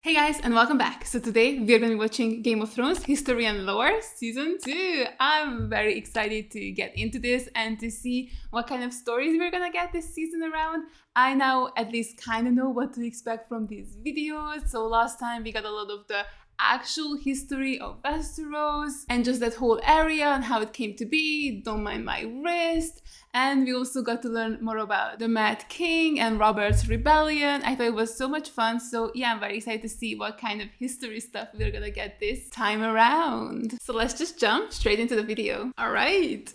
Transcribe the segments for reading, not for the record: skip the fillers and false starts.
Hey guys, and welcome back. So today we're going to be watching Game of Thrones History and Lore Season 2. I'm very excited to get into this and to see what kind of stories we're going to get this season around. I now at least kind of know what to expect from these videos. So last time we got a lot of the actual history of Westeros and just that whole area and how it came to be. Don't mind my wrist. And we also got to learn more about the Mad King and Robert's rebellion. I thought it was so much fun. So yeah, I'm very excited to see what kind of history stuff we're gonna get this time around. So let's just jump straight into the video. All right,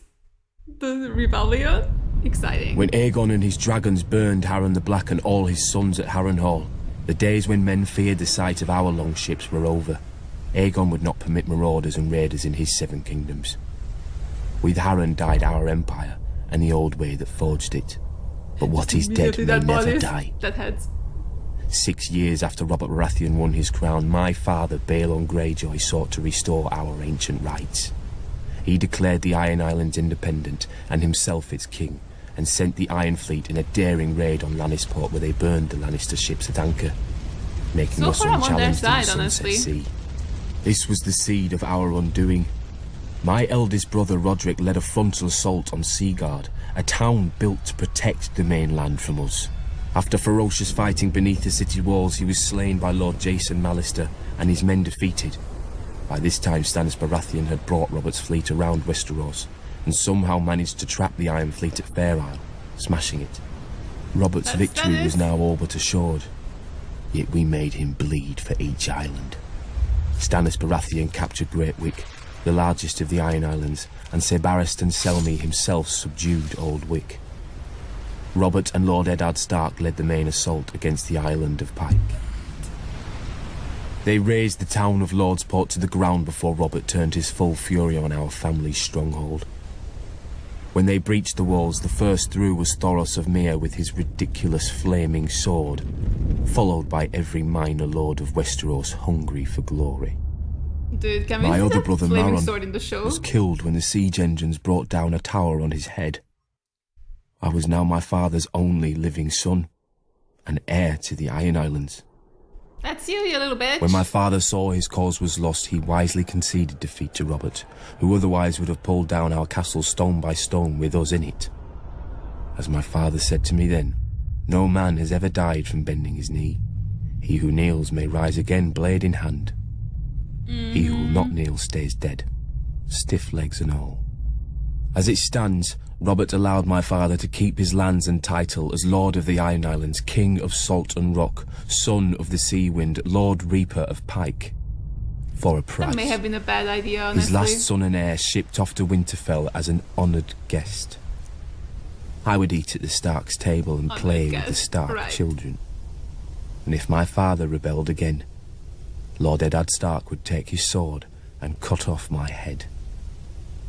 the rebellion, exciting. When Aegon and his dragons burned Harren the Black and all his sons at Harrenhal, the days when men feared the sight of our longships were over. Aegon would not permit marauders and raiders in his Seven Kingdoms. With Harren died our empire, and the old way that forged it. But what is dead may never die. 6 years after Robert Baratheon won his crown, my father, Balon Greyjoy, sought to restore our ancient rights. He declared the Iron Islands independent, and himself its king, and sent the Iron Fleet in a daring raid on Lannisport where they burned the Lannister ships at anchor, making us unchallenged in the Sunset Sea. This was the seed of our undoing. My eldest brother Roderick led a frontal assault on Seaguard, a town built to protect the mainland from us. After ferocious fighting beneath the city walls, he was slain by Lord Jason Mallister and his men defeated. By this time, Stannis Baratheon had brought Robert's fleet around Westeros and somehow managed to trap the Iron Fleet at Fair Isle, smashing it. Robert's victory was now all but assured, yet we made him bleed for each island. Stannis Baratheon captured Great Wick, the largest of the Iron Islands, and Ser Barristan Selmy himself subdued Old Wick. Robert and Lord Eddard Stark led the main assault against the island of Pike. They razed the town of Lordsport to the ground before Robert turned his full fury on our family's stronghold. When they breached the walls, the first through was Thoros of Myr with his ridiculous flaming sword, followed by every minor lord of Westeros hungry for glory. Dude, can we My see other that brother flaming Maron sword in the show? was killed when the siege engines brought down a tower on his head. I was now my father's only living son, and heir to the Iron Islands. That's you little bitch. When my father saw his cause was lost, he wisely conceded defeat to Robert, who otherwise would have pulled down our castle stone by stone with us in it. As my father said to me then, no man has ever died from bending his knee. He who kneels may rise again, blade in hand. He who will not kneel stays dead, stiff legs and all. As it stands, Robert allowed my father to keep his lands and title as Lord of the Iron Islands, King of Salt and Rock, Son of the Sea Wind, Lord Reaper of Pike. For a price. That may have been a bad idea, honestly. His last son and heir shipped off to Winterfell as an honoured guest. I would eat at the Stark's table and play with the Stark children. And if my father rebelled again, Lord Eddard Stark would take his sword and cut off my head.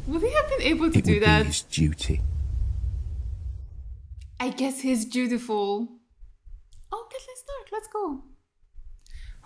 Would he have been able to do that? It would be his duty. I guess he's dutiful. Oh, Catelyn Stark, let's go.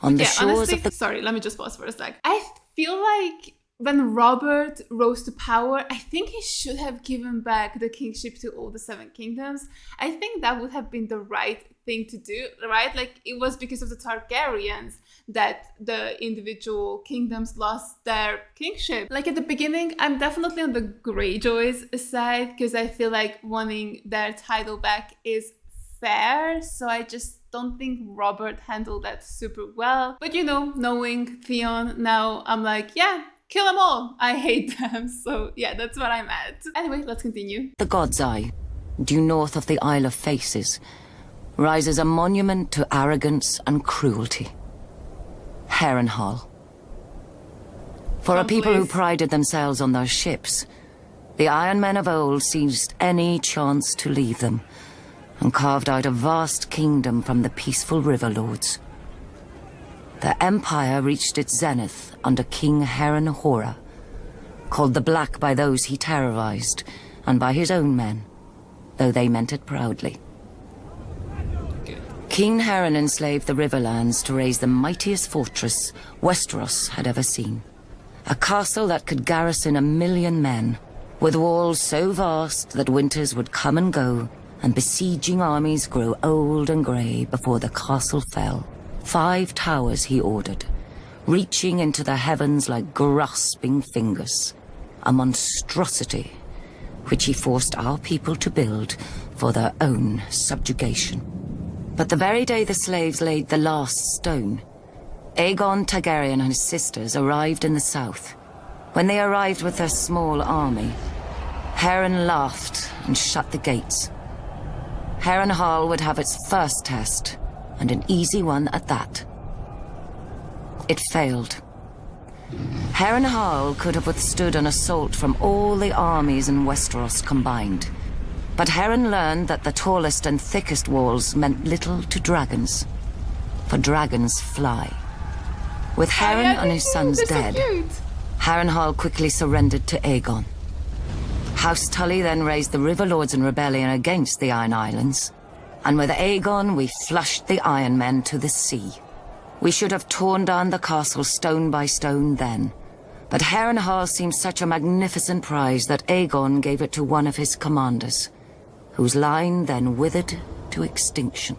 On the shores honestly, of the... Sorry, let me just pause for a sec. I feel like when Robert rose to power, I think he should have given back the kingship to all the Seven Kingdoms. I think that would have been the right thing to do, right? Like, it was because of the Targaryens that the individual kingdoms lost their kingship. Like, at the beginning, I'm definitely on the Greyjoys' side because I feel like wanting their title back is fair. So I just don't think Robert handled that super well. But you know, knowing Theon now, I'm like, yeah, kill them all. I hate them. So yeah, that's what I'm at. Anyway, let's continue. The God's Eye, due north of the Isle of Faces, rises a monument to arrogance and cruelty. Harrenhal. For a people who prided themselves on their ships, the Iron Men of old seized any chance to leave them and carved out a vast kingdom from the peaceful river lords. The empire reached its zenith under King Harren Hora, called the Black by those he terrorized and by his own men, though they meant it proudly. King Harren enslaved the Riverlands to raise the mightiest fortress Westeros had ever seen. A castle that could garrison 1 million men, with walls so vast that winters would come and go, and besieging armies grow old and grey before the castle fell. 5 towers he ordered, reaching into the heavens like grasping fingers. A monstrosity which he forced our people to build for their own subjugation. But the very day the slaves laid the last stone, Aegon Targaryen and his sisters arrived in the south. When they arrived with their small army, Harren laughed and shut the gates. Harrenhal would have its first test, and an easy one at that. It failed. Harrenhal could have withstood an assault from all the armies in Westeros combined. But Harren learned that the tallest and thickest walls meant little to dragons. For dragons fly. With Harren and his sons dead, Harrenhal quickly surrendered to Aegon. House Tully then raised the River Lords in rebellion against the Iron Islands. And with Aegon, we flushed the Iron Men to the sea. We should have torn down the castle stone by stone then. But Harrenhal seemed such a magnificent prize that Aegon gave it to one of his commanders, whose line then withered to extinction.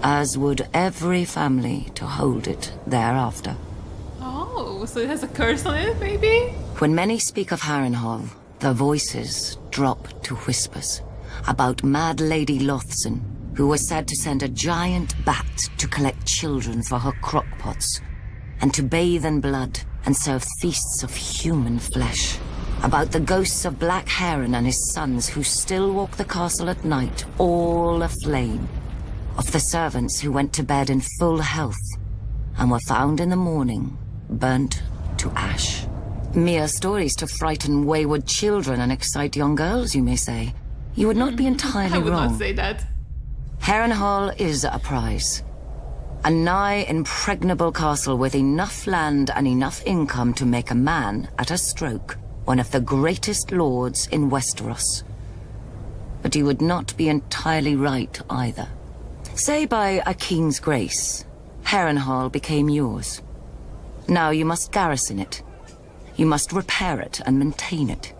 As would every family to hold it thereafter. Oh, so it has a curse on it, maybe? When many speak of Harrenhal, their voices drop to whispers about Mad Lady Lothson, who was said to send a giant bat to collect children for her crockpots, and to bathe in blood and serve feasts of human flesh. About the ghosts of Black Harren and his sons who still walk the castle at night, all aflame. Of the servants who went to bed in full health, and were found in the morning, burnt to ash. Mere stories to frighten wayward children and excite young girls, you may say. You would not be entirely wrong. I would not say that. Harrenhal is a prize. A nigh impregnable castle with enough land and enough income to make a man, at a stroke, one of the greatest lords in Westeros. But you would not be entirely right either. Say by a king's grace, Harrenhal became yours. Now you must garrison it. You must repair it and maintain it.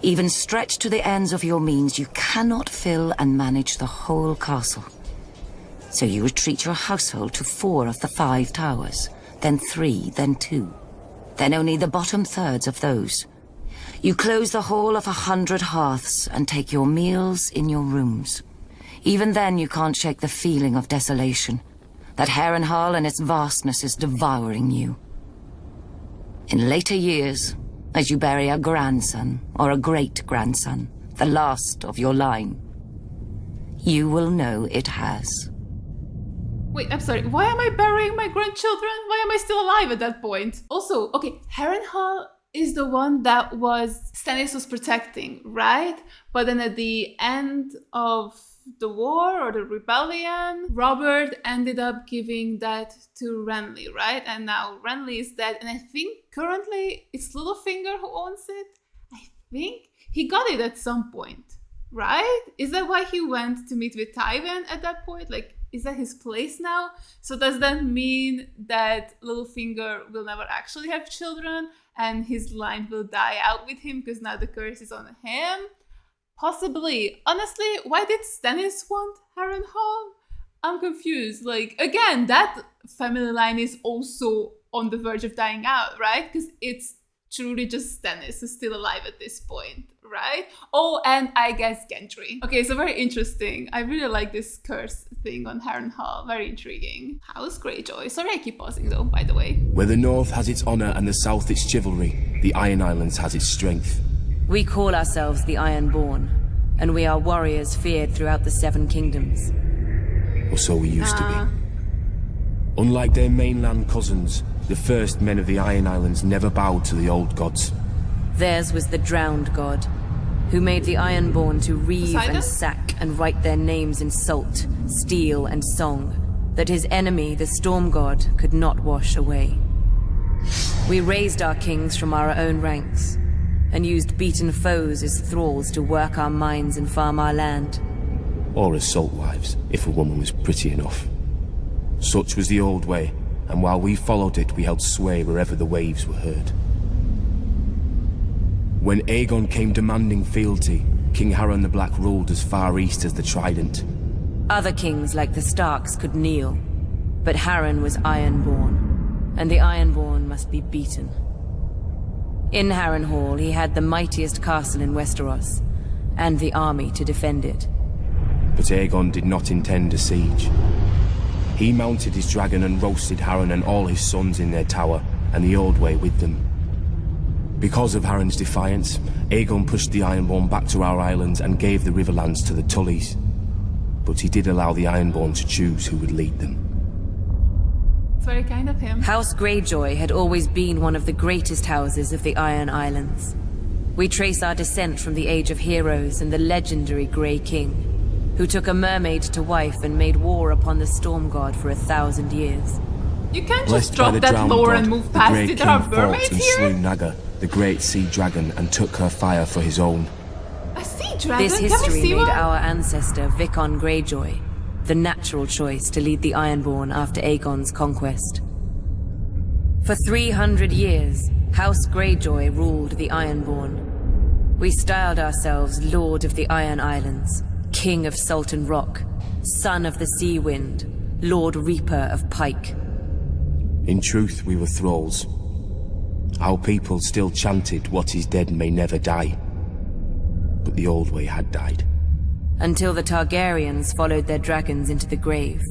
Even stretched to the ends of your means, you cannot fill and manage the whole castle. So you retreat your household to 4 of the 5 towers, then 3, then 2, then only the bottom thirds of those. You close the hall of 100 hearths and take your meals in your rooms. Even then you can't shake the feeling of desolation, that Harrenhal and its vastness is devouring you. In later years, as you bury a grandson or a great-grandson, the last of your line, you will know it has. Wait, I'm sorry. Why am I burying my grandchildren? Why am I still alive at that point? Also, okay, Harrenhal is the one that Stannis was protecting, right? But then at the end of the war or the rebellion, Robert ended up giving that to Renly, right? And now Renly is dead, and I think currently it's Littlefinger who owns it. I think he got it at some point, right? Is that why he went to meet with Tywin at that point? Like, is that his place now? So does that mean that Littlefinger will never actually have children and his line will die out with him because now the curse is on him? Possibly. Honestly, why did Stannis want Harrenhal? I'm confused. Like, again, that family line is also on the verge of dying out, right? Because it's truly just Stannis who's still alive at this point, right? Oh, and I guess Gendry. Okay, so very interesting. I really like this curse thing on Harrenhal. Very intriguing. House Greyjoy. Sorry I keep pausing though, by the way. Where the north has its honor and the south its chivalry, the Iron Islands has its strength. We call ourselves the Ironborn, and we are warriors feared throughout the Seven Kingdoms. Or so we used to be. Unlike their mainland cousins, the first men of the Iron Islands never bowed to the old gods. Theirs was the drowned god, who made the Ironborn to reave Poseidon? and sack and write their names in salt, steel, and song, that his enemy, the storm god, could not wash away. We raised our kings from our own ranks, and used beaten foes as thralls to work our mines and farm our land. Or as salt wives, if a woman was pretty enough. Such was the old way, and while we followed it, we held sway wherever the waves were heard. When Aegon came demanding fealty, King Harren the Black ruled as far east as the Trident. Other kings like the Starks could kneel, But Harren was Ironborn, and the Ironborn must be beaten. In Harrenhal, he had the mightiest castle in Westeros, and the army to defend it. But Aegon did not intend a siege. He mounted his dragon and roasted Harren and all his sons in their tower, and the Old Way with them. Because of Harren's defiance, Aegon pushed the Ironborn back to our islands and gave the Riverlands to the Tullys. But he did allow the Ironborn to choose who would lead them. It's very kind of him. House Greyjoy had always been one of the greatest houses of the Iron Islands. We trace our descent from the Age of Heroes and the legendary Grey King, who took a mermaid to wife and made war upon the Storm God for 1,000 years. You can't Blessed just by drop the that drowned lore god, and move the past Grey it. King There are fought mermaids and here? slew Naga, the great sea dragon, and took her fire for his own. A sea dragon? This Can we history see made one? our ancestor Vicon Greyjoy the natural choice to lead the Ironborn after Aegon's conquest. For 300 years, House Greyjoy ruled the Ironborn. We styled ourselves Lord of the Iron Islands, King of Sultan Rock, Son of the Sea Wind, Lord Reaper of Pike. In truth, we were thralls. Our people still chanted, "What is dead may never die." But the old way had died. Until the Targaryens followed their dragons into the grave,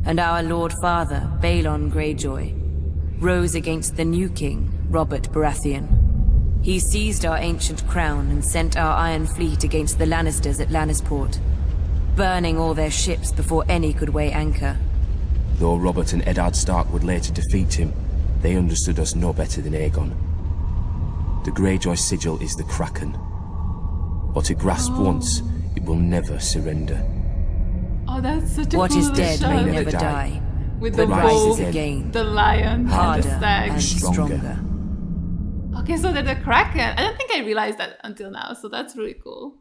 and our Lord Father, Balon Greyjoy, rose against the new king, Robert Baratheon. He seized our ancient crown and sent our Iron Fleet against the Lannisters at Lannisport, burning all their ships before any could weigh anchor. Though Robert and Eddard Stark would later defeat him, they understood us no better than Aegon. The Greyjoy sigil is the Kraken. What it grasped once, it will never surrender. Oh, that's such a What cool is dead shot. may Never never die. die. With but the rise wolf, again. again, the lion, and harder the stag. and Stronger. stronger. Okay, so they're the Kraken. I don't think I realized that until now, so that's really cool.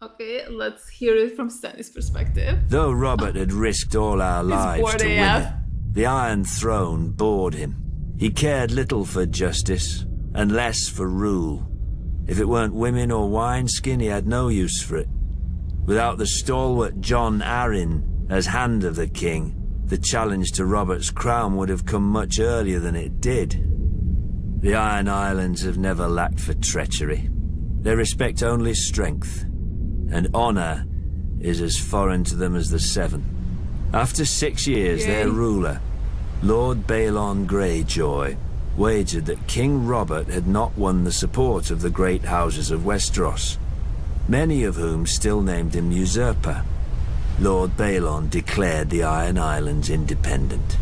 Okay, let's hear it from Stannis' perspective. Though Robert had risked all our lives bored to win AF. it, the Iron Throne bored him. He cared little for justice, and less for rule. If it weren't women or wineskin, he had no use for it. Without the stalwart Jon Arryn as Hand of the King, the challenge to Robert's crown would have come much earlier than it did. The Iron Islands have never lacked for treachery. They respect only strength, and honor is as foreign to them as the Seven. After 6 years, their ruler, Lord Balon Greyjoy, wagered that King Robert had not won the support of the great houses of Westeros, many of whom still named him usurper. Lord Balon declared the Iron Islands independent,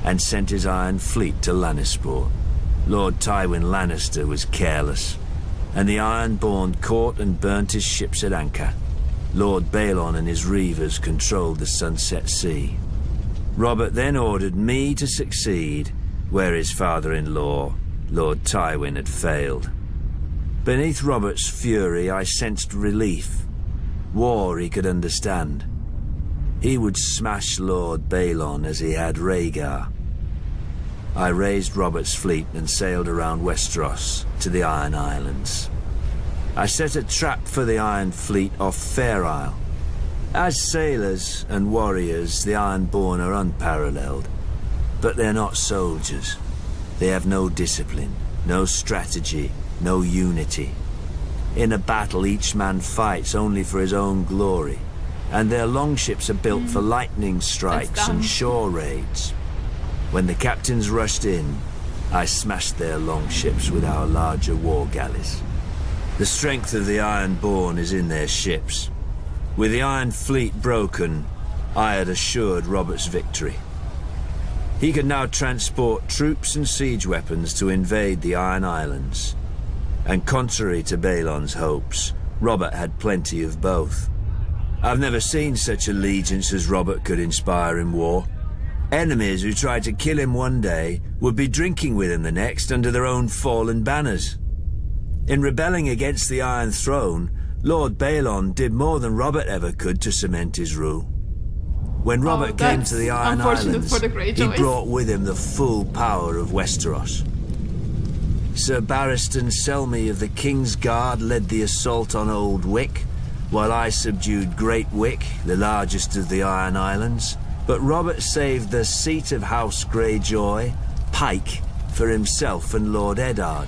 and sent his Iron Fleet to Lannisport. Lord Tywin Lannister was careless, and the Ironborn caught and burnt his ships at anchor. Lord Balon and his reavers controlled the Sunset Sea. Robert then ordered me to succeed where his father-in-law, Lord Tywin, had failed. Beneath Robert's fury, I sensed relief. War he could understand. He would smash Lord Balon as he had Rhaegar. I raised Robert's fleet and sailed around Westeros to the Iron Islands. I set a trap for the Iron Fleet off Fair Isle. As sailors and warriors, the Ironborn are unparalleled. But they're not soldiers. They have no discipline, no strategy, no unity. In a battle, each man fights only for his own glory, and their longships are built for lightning strikes and shore raids. When the captains rushed in, I smashed their longships with our larger war galleys. The strength of the Ironborn is in their ships. With the Iron Fleet broken, I had assured Robert's victory. He could now transport troops and siege weapons to invade the Iron Islands. And contrary to Balon's hopes, Robert had plenty of both. I've never seen such allegiance as Robert could inspire in war. Enemies who tried to kill him one day would be drinking with him the next under their own fallen banners. In rebelling against the Iron Throne, Lord Balon did more than Robert ever could to cement his rule. When Robert came to the Iron Islands, he brought with him the full power of Westeros. Sir Barristan Selmy of the King's Guard led the assault on Old Wick, while I subdued Great Wick, the largest of the Iron Islands, But Robert saved the seat of House Greyjoy, Pike, for himself and Lord Eddard.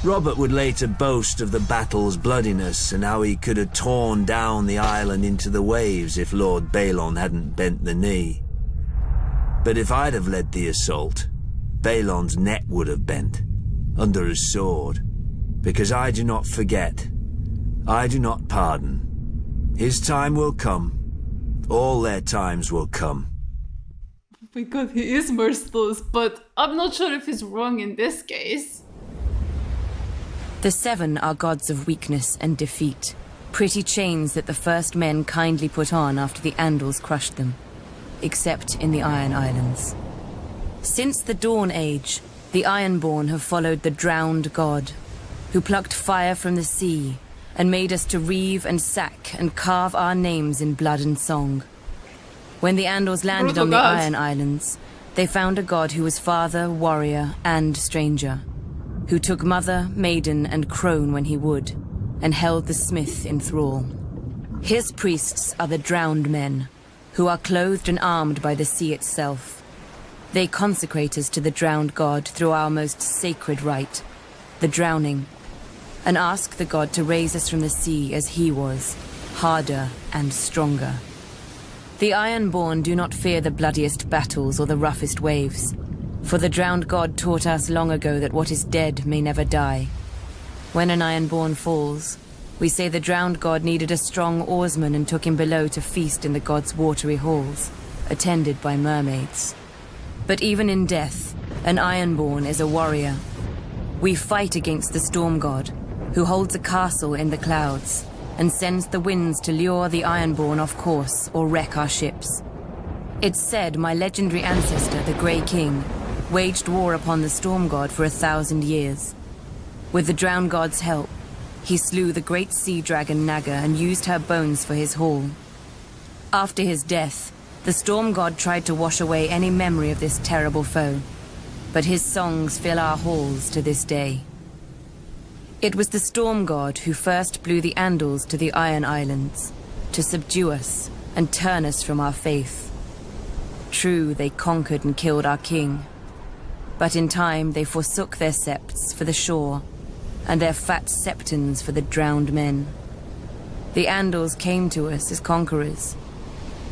Robert would later boast of the battle's bloodiness and how he could have torn down the island into the waves if Lord Balon hadn't bent the knee. But if I'd have led the assault, Balon's neck would have bent, under his sword. Because I do not forget, I do not pardon. His time will come. All their times will come. Oh my god, he is merciless, but I'm not sure if he's wrong in this case. The Seven are gods of weakness and defeat, pretty chains that the first men kindly put on after the Andals crushed them, except in the Iron Islands. Since the Dawn Age, the Ironborn have followed the drowned god, who plucked fire from the sea and made us to reave and sack and carve our names in blood and song. When the Andals landed on the Iron Islands, they found a god who was father, warrior, and stranger, who took mother, maiden, and crone when he would, and held the smith in thrall. His priests are the drowned men, who are clothed and armed by the sea itself. They consecrate us to the drowned god through our most sacred rite, the drowning, and ask the god to raise us from the sea as he was, harder and stronger. The Ironborn do not fear the bloodiest battles or the roughest waves, for the drowned god taught us long ago that what is dead may never die. When an Ironborn falls, we say the drowned god needed a strong oarsman and took him below to feast in the god's watery halls, attended by mermaids. But even in death, an Ironborn is a warrior. We fight against the storm god, who holds a castle in the clouds, and sends the winds to lure the Ironborn off course or wreck our ships. It's said my legendary ancestor, the Grey King, waged war upon the storm god for 1,000 years. With the drowned god's help, he slew the great sea dragon Naga and used her bones for his haul. After his death, the storm god tried to wash away any memory of this terrible foe, but his songs fill our halls to this day. It was the storm god who first blew the Andals to the Iron Islands, to subdue us and turn us from our faith. True, they conquered and killed our king, but in time they forsook their septs for the shore, and their fat septons for the drowned men. The Andals came to us as conquerors.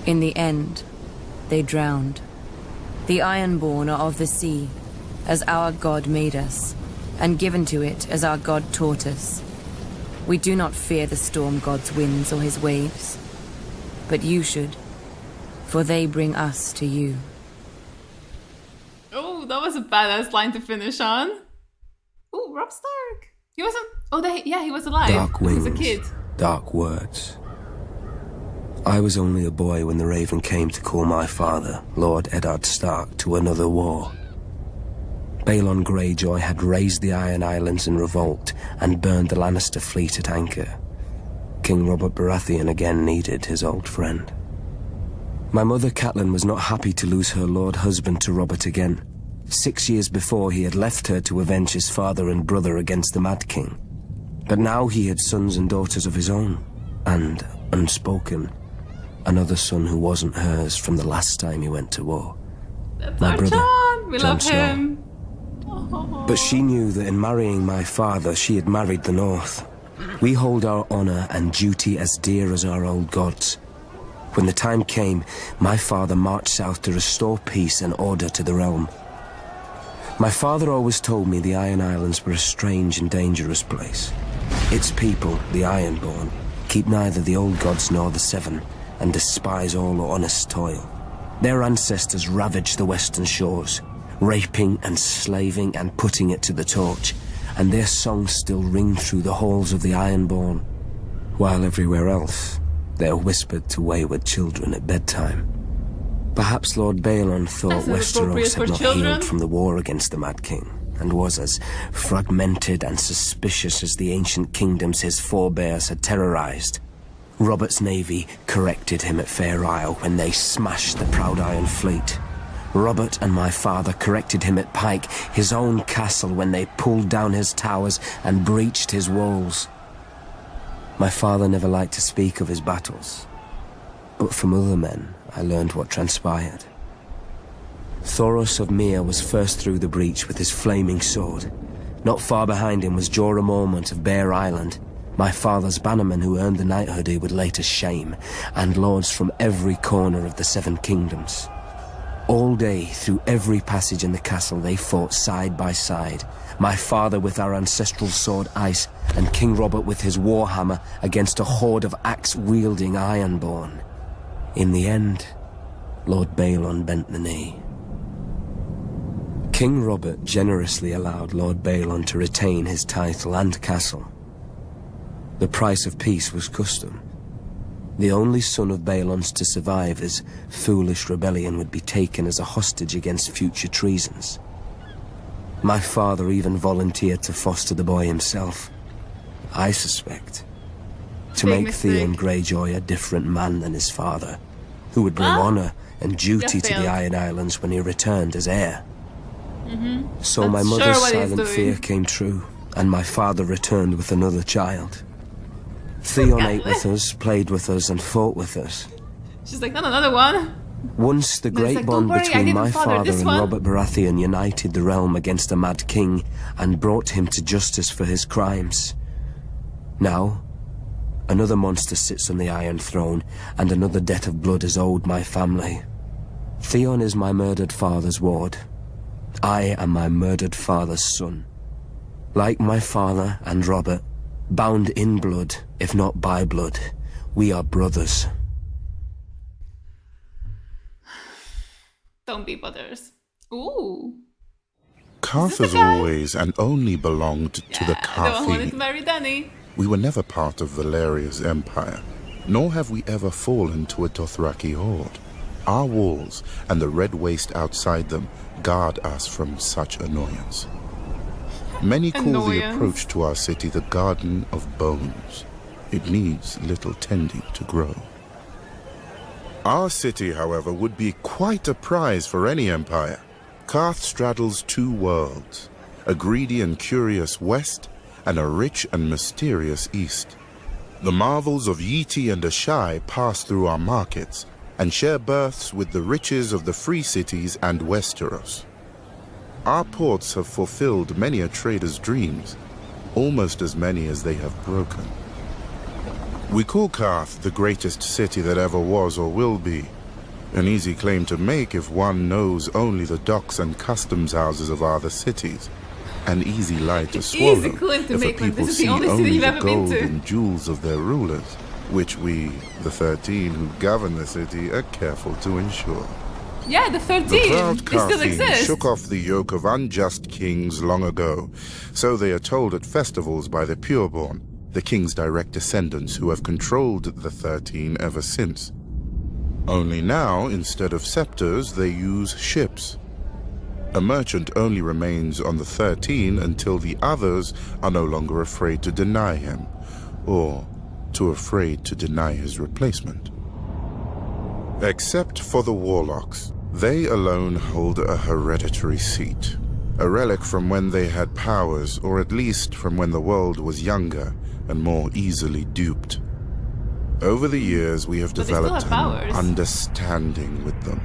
In the end, they drowned. The Ironborn are of the sea, as our god made us, and given to it as our god taught us. We do not fear the storm god's winds or his waves, but you should, for they bring us to you. Oh, that was a badass line to finish on. Oh, Robb Stark. He wasn't. Oh, yeah, he was alive. Dark He was wings, a kid. dark words. I was only a boy when the Raven came to call my father, Lord Eddard Stark, to another war. Balon Greyjoy had raised the Iron Islands in revolt and burned the Lannister fleet at anchor. King Robert Baratheon again needed his old friend. My mother Catelyn was not happy to lose her lord husband to Robert again. 6 years before, he had left her to avenge his father and brother against the Mad King. But now he had sons and daughters of his own, and, unspoken, another son who wasn't hers from the last time he went to war. That's My our brother, Jon. We Jon love Snow. him. Oh. But she knew that in marrying my father, she had married the North. We hold our honor and duty as dear as our old gods. When the time came, my father marched south to restore peace and order to the realm. My father always told me the Iron Islands were a strange and dangerous place. Its people, the Ironborn, keep neither the old gods nor the Seven, and despise all honest toil. Their ancestors ravaged the western shores, raping and slaving and putting it to the torch, and their songs still ring through the halls of the Ironborn, while everywhere else they're whispered to wayward children at bedtime. Perhaps Lord Balon thought That's inappropriate Westeros for had not children. healed from the war against the Mad King, and was as fragmented and suspicious as the ancient kingdoms his forebears had terrorized. Robert's navy corrected him at Fair Isle when they smashed the proud Iron Fleet. Robert and my father corrected him at Pike, his own castle, when they pulled down his towers and breached his walls. My father never liked to speak of his battles, but from other men I learned what transpired. Thoros of Myr was first through the breach with his flaming sword. Not far behind him was Jorah Mormont of Bear Island, my father's bannerman who earned the knighthood he would later shame, and lords from every corner of the Seven Kingdoms. All day, through every passage in the castle, they fought side by side. My father with our ancestral sword Ice, and King Robert with his warhammer against a horde of axe-wielding Ironborn. In the end, Lord Balon bent the knee. King Robert generously allowed Lord Balon to retain his title and castle. The price of peace was custom. The only son of Balon's to survive his foolish rebellion would be taken as a hostage against future treasons. My father even volunteered to foster the boy himself, I suspect, to make Theon Greyjoy a different man than his father, who would bring honor and duty to the Iron Islands when he returned as heir. So my mother's silent fear came true, and my father returned with another child. Theon ate with us, played with us, and fought with us. She's like, not another one. Once the great bond between my father and Robert Baratheon united the realm against a mad king and brought him to justice for his crimes. Now, another monster sits on the Iron Throne, and another debt of blood is owed my family. Theon is my murdered father's ward. I am my murdered father's son. Like my father and Robert, bound in blood, if not by blood, we are brothers. Don't be brothers. Ooh. Karth has always and only belonged to the Karthi. I don't want to marry Dany. We were never part of Valeria's empire, nor have we ever fallen to a Dothraki horde. Our walls and the red waste outside them guard us from such annoyance. Many call the approach to our city the Garden of Bones. It needs little tending to grow. Our city, however, would be quite a prize for any empire. Karth straddles two worlds, a greedy and curious west, and a rich and mysterious east. The marvels of Yeti and Ashai pass through our markets, and share berths with the riches of the free cities and Westeros. Our ports have fulfilled many a trader's dreams, almost as many as they have broken. We call Karth the greatest city that ever was or will be. An easy claim to make if one knows only the docks and customs houses of other cities. An easy lie to swallow if a people see only the gold and jewels of their rulers, which we, the 13 who govern the city, are careful to ensure. Yeah, the 13. The proud They still Karthini exist. shook off the yoke of unjust kings long ago, so they are told at festivals by the pureborn, the king's direct descendants who have controlled the 13 ever since. Only now, instead of scepters, they use ships. A merchant only remains on the 13 until the others are no longer afraid to deny him, or too afraid to deny his replacement. Except for the warlocks, they alone hold a hereditary seat, a relic from when they had powers, or at least from when the world was younger and more easily duped. Over the years, we have developed an understanding with them.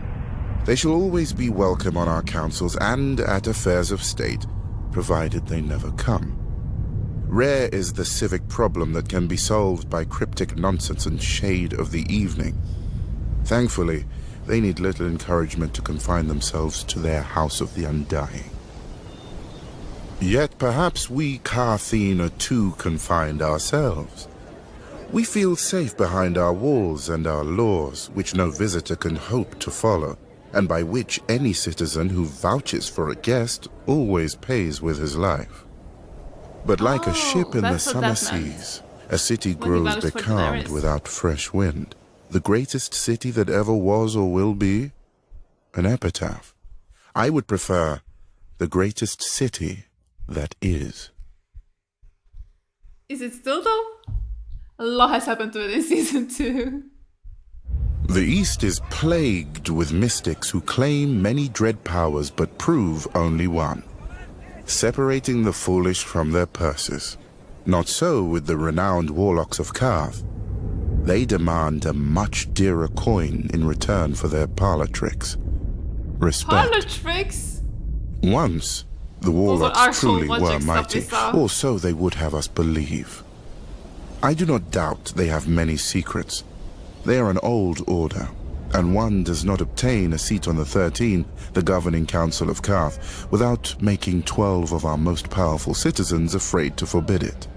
They shall always be welcome on our councils and at affairs of state, provided they never come. Rare is the civic problem that can be solved by cryptic nonsense and shade of the evening. Thankfully, they need little encouragement to confine themselves to their House of the Undying. Yet perhaps we Kartheen are too confined ourselves. We feel safe behind our walls and our laws, which no visitor can hope to follow, and by which any citizen who vouches for a guest always pays with his life. But like a ship in the summer seas, a city grows becalmed without fresh wind. The greatest city that ever was or will be? An epitaph. I would prefer the greatest city that is. Is it still though? A lot has happened to it in season 2. The East is plagued with mystics who claim many dread powers but prove only one, separating the foolish from their purses. Not so with the renowned warlocks of Karth. They demand a much dearer coin in return for their parlor tricks. Respect. Parlor tricks? Once, the warlocks truly were mighty, or so they would have us believe. I do not doubt they have many secrets. They are an old order, and one does not obtain a seat on the 13, the governing council of Karth, without making 12 of our most powerful citizens afraid to forbid it.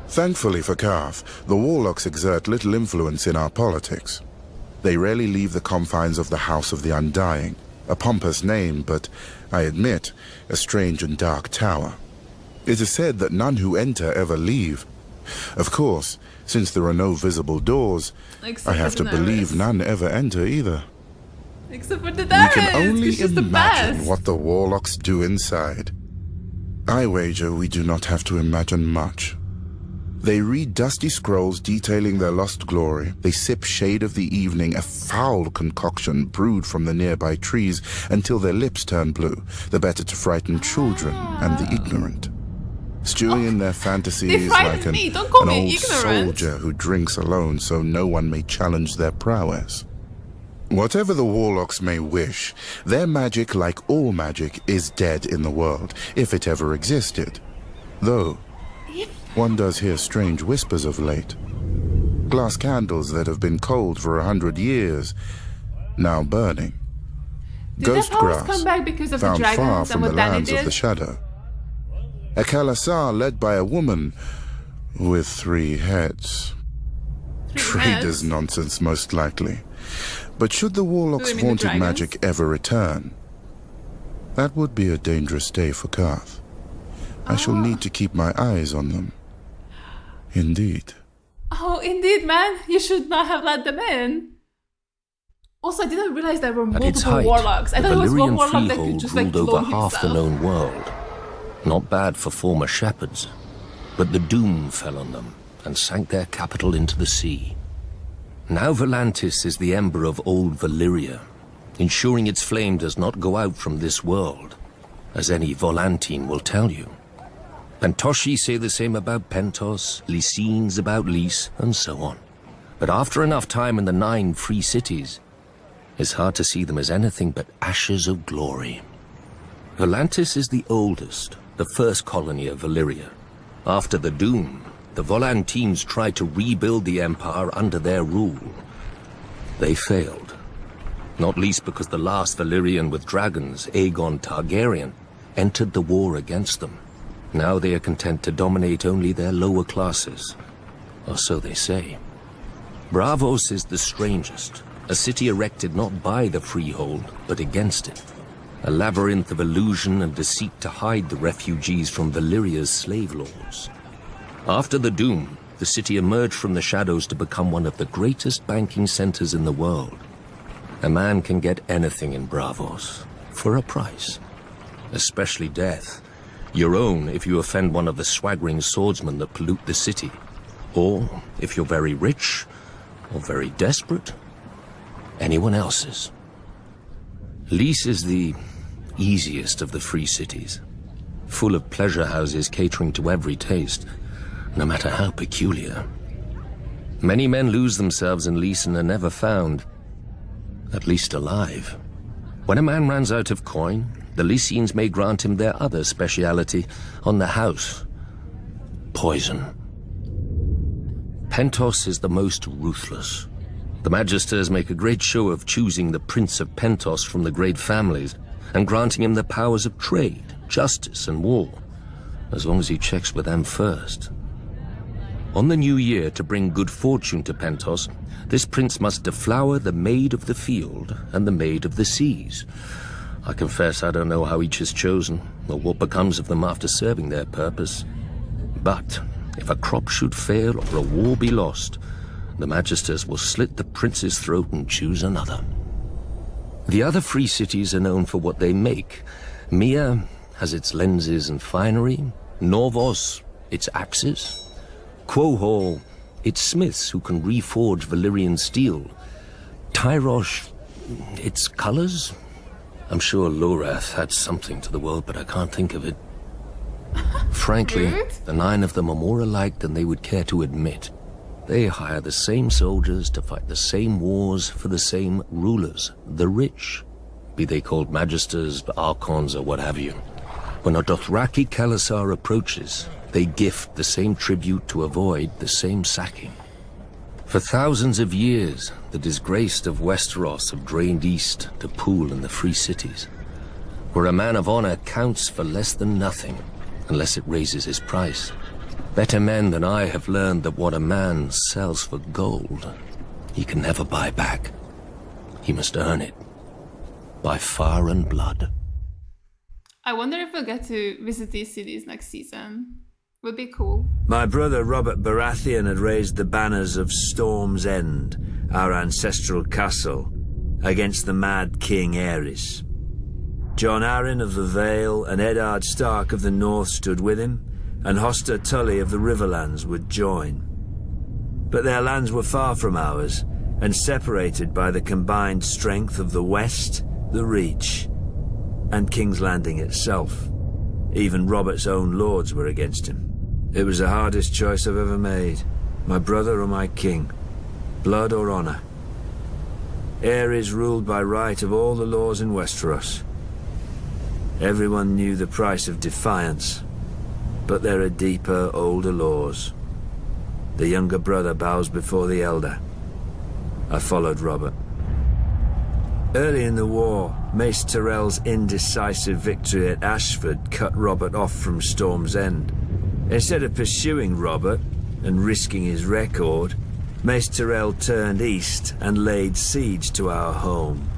Thankfully for Karth, the warlocks exert little influence in our politics. They rarely leave the confines of the House of the Undying, a pompous name, but, I admit, a strange and dark tower. It is said that none who enter ever leave. Of course, since there are no visible doors, I have to believe none ever enter either. Except for the We Daenerys, can only she's the imagine best. what the warlocks do inside. I wager we do not have to imagine much. They read dusty scrolls detailing their lost glory. They sip shade of the evening, a foul concoction brewed from the nearby trees, until their lips turn blue, the better to frighten children and the ignorant. Stewing in their fantasies like an old soldier who drinks alone so no one may challenge their prowess. Whatever the warlocks may wish, their magic, like all magic, is dead in the world, if it ever existed. Though, one does hear strange whispers of late. Glass candles that have been cold for 100 years, now burning. Ghost grass come back because of found the dragons far and from the what lands Dany of the did? shadow. A Khalasar led by a woman with 3 heads. Trader's nonsense, most likely. But should the warlocks' Do they mean the haunted dragons? magic ever return, that would be a dangerous day for Karth. I shall need to keep my eyes on them. Indeed. Oh, indeed, man. You should not have let them in. Also, I didn't realize there were At its multiple height, warlocks. I the thought it was one Valyrian warlock that could freehold just like ruled clone over half the himself. known world. Not bad for former shepherds, but the doom fell on them and sank their capital into the sea. Now Volantis is the ember of old Valyria, ensuring its flame does not go out from this world, as any Volantine will tell you. Pentoshi say the same about Pentos, Lycines about Lys, and so on. But after enough time in the 9 free cities, it's hard to see them as anything but ashes of glory. Volantis is the oldest, the first colony of Valyria. After the Doom, the Volantines tried to rebuild the empire under their rule. They failed. Not least because the last Valyrian with dragons, Aegon Targaryen, entered the war against them. Now they are content to dominate only their lower classes, or so they say. Braavos is the strangest, a city erected not by the freehold, but against it. A labyrinth of illusion and deceit to hide the refugees from Valyria's slave lords. After the Doom, the city emerged from the shadows to become one of the greatest banking centers in the world. A man can get anything in Braavos, for a price. Especially death. Your own if you offend one of the swaggering swordsmen that pollute the city. Or, if you're very rich, or very desperate, anyone else's. Lys is the easiest of the free cities, full of pleasure houses catering to every taste, no matter how peculiar. Many men lose themselves in Lys and are never found, at least alive. When a man runs out of coin, the Lycines may grant him their other speciality on the house: poison. Pentos is the most ruthless. The Magisters make a great show of choosing the Prince of Pentos from the great families and granting him the powers of trade, justice, and war, as long as he checks with them first. On the new year, to bring good fortune to Pentos, this prince must deflower the Maid of the Field and the Maid of the Seas. I confess I don't know how each is chosen, or what becomes of them after serving their purpose. But if a crop should fail or a war be lost, the Magisters will slit the prince's throat and choose another. The other free cities are known for what they make. Mia has its lenses and finery, Norvos its axes, Quohor its smiths who can reforge Valyrian steel, Tyrosh its colors. I'm sure Lorath had something to the world, but I can't think of it. Frankly, the 9 of them are more alike than they would care to admit. They hire the same soldiers to fight the same wars for the same rulers, the rich, be they called magisters, archons, or what have you. When a Dothraki Khalasar approaches, they gift the same tribute to avoid the same sacking. For thousands of years, the disgraced of Westeros have drained east to pool in the free cities, where a man of honor counts for less than nothing, unless it raises his price. Better men than I have learned that what a man sells for gold, he can never buy back. He must earn it, by fire and blood. I wonder if we'll get to visit these cities next season. Would be cool. My brother Robert Baratheon had raised the banners of Storm's End, our ancestral castle, against the mad King Aerys. Jon Arryn of the Vale and Eddard Stark of the North stood with him, and Hoster Tully of the Riverlands would join. But their lands were far from ours, and separated by the combined strength of the West, the Reach, and King's Landing itself. Even Robert's own lords were against him. It was the hardest choice I've ever made. My brother or my king. Blood or honor. Aerys ruled by right of all the laws in Westeros. Everyone knew the price of defiance, but there are deeper, older laws. The younger brother bows before the elder. I followed Robert. Early in the war, Mace Tyrell's indecisive victory at Ashford cut Robert off from Storm's End. Instead of pursuing Robert and risking his record, Mace Tyrell turned east and laid siege to our home.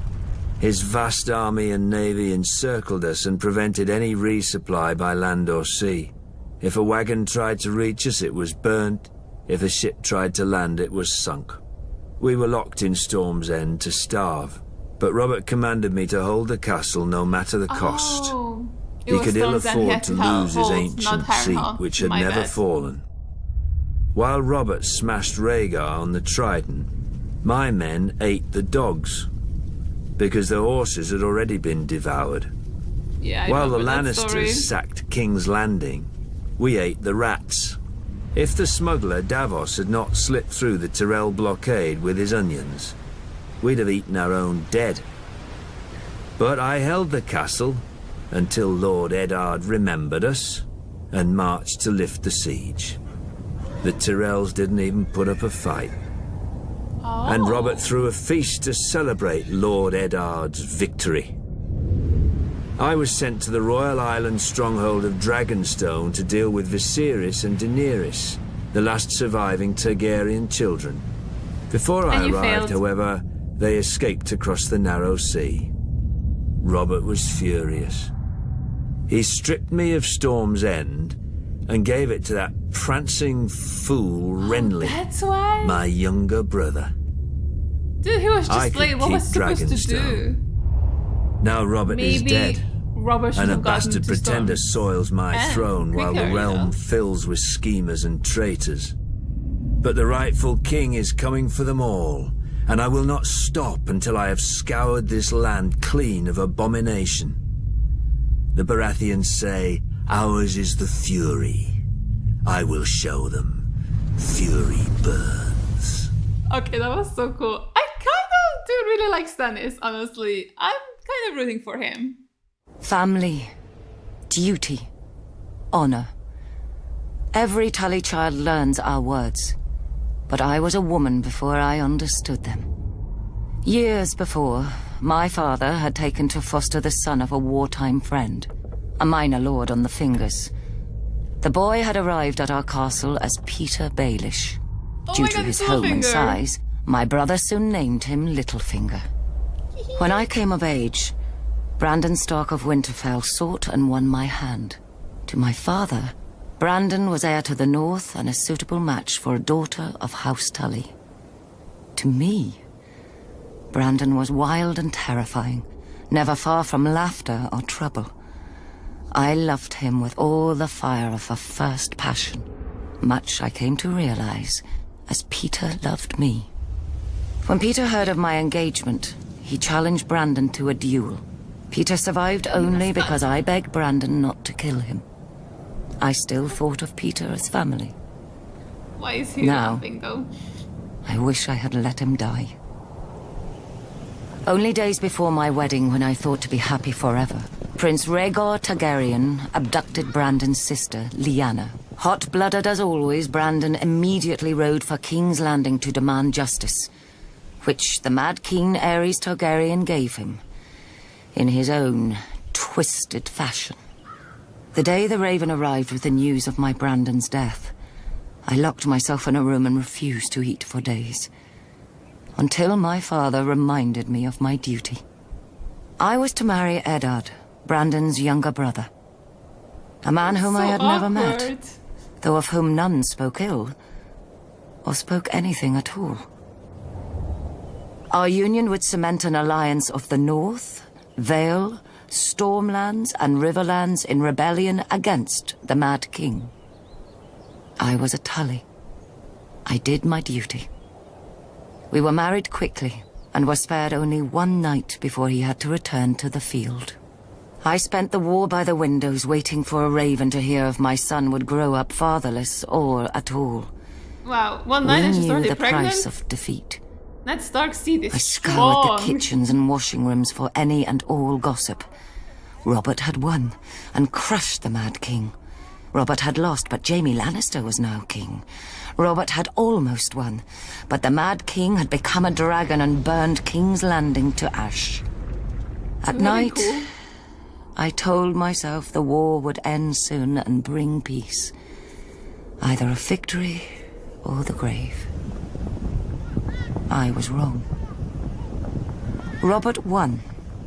His vast army and navy encircled us and prevented any resupply by land or sea. If a wagon tried to reach us, it was burnt. If a ship tried to land, it was sunk. We were locked in Storm's End to starve, but Robert commanded me to hold the castle no matter the cost. Oh, He could ill afford to lose his ancient seat, which had never fallen. While Robert smashed Rhaegar on the Trident, my men ate the dogs, because the horses had already been devoured. Yeah, While the remember that story. Lannisters sacked King's Landing, we ate the rats. If the smuggler Davos had not slipped through the Tyrell blockade with his onions, we'd have eaten our own dead. But I held the castle until Lord Eddard remembered us and marched to lift the siege. The Tyrells didn't even put up a fight. And Robert threw a feast to celebrate Lord Eddard's victory. I was sent to the Royal Island stronghold of Dragonstone to deal with Viserys and Daenerys, the last surviving Targaryen children. Before I And you arrived, failed. however, they escaped across the narrow sea. Robert was furious. He stripped me of Storm's End and gave it to that prancing fool Renly, That's why? my younger brother. Dude, he was I just could like, what keep was he supposed to do? Dragonstone. Now Robert is Maybe dead, Robert should and a have gotten bastard to pretender Storm's soils my End throne while the quicker, you realm know? fills with schemers and traitors. But the rightful king is coming for them all, and I will not stop until I have scoured this land clean of abomination. The Baratheons say, ours is the fury. I will show them. Fury burns. Okay, that was so cool. I kind of do really like Stannis, honestly. I'm kind of rooting for him. Family, duty, honor. Every Tully child learns our words, but I was a woman before I understood them. Years before, my father had taken to foster the son of a wartime friend, a minor lord on the Fingers. The boy had arrived at our castle as Peter Baelish. Oh Due my to God, his home and Littlefinger. size, my brother soon named him Littlefinger. When I came of age, Brandon Stark of Winterfell sought and won my hand. To my father, Brandon was heir to the north and a suitable match for a daughter of House Tully. To me, Brandon was wild and terrifying, never far from laughter or trouble. I loved him with all the fire of a first passion, much I came to realize as Peter loved me. When Peter heard of my engagement, he challenged Brandon to a duel. Peter survived only because I begged Brandon not to kill him. I still thought of Peter as family. Why is he Now. laughing though? I wish I had let him die. Only days before my wedding, when I thought to be happy forever, Prince Rhaegar Targaryen abducted Brandon's sister, Lyanna. Hot-blooded as always, Brandon immediately rode for King's Landing to demand justice, which the Mad King Aerys Targaryen gave him, in his own twisted fashion. The day the Raven arrived with the news of my Brandon's death, I locked myself in a room and refused to eat for days, until my father reminded me of my duty. I was to marry Eddard, Brandon's younger brother. A man whom I had never met, though of whom none spoke ill, or spoke anything at all. Our union would cement an alliance of the North, Vale, Stormlands, and Riverlands in rebellion against the Mad King. I was a Tully. I did my duty. We were married quickly, and were spared only one night before he had to return to the field. I spent the war by the windows, waiting for a raven to hear if my son would grow up fatherless or at all. Wow, one night and We she's knew already the pregnant? price of defeat. Ned Stark seed is I scoured strong. the kitchens and washing rooms for any and all gossip. Robert had won and crushed the Mad King. Robert had lost, but Jaime Lannister was now king. Robert had almost won, but the Mad King had become a dragon and burned King's Landing to ash. At Very night, cool. I told myself the war would end soon and bring peace. Either a victory or the grave. I was wrong. Robert won,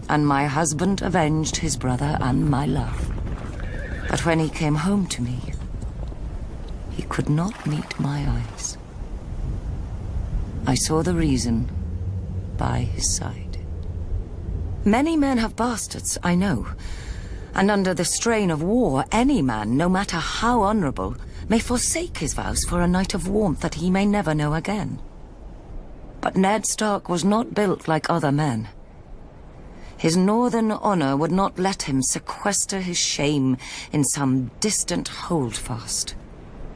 and my husband avenged his brother and my love. But when he came home to me, he could not meet my eyes. I saw the reason by his side. Many men have bastards, I know. And under the strain of war, any man, no matter how honorable, may forsake his vows for a night of warmth that he may never know again. But Ned Stark was not built like other men. His northern honor would not let him sequester his shame in some distant holdfast.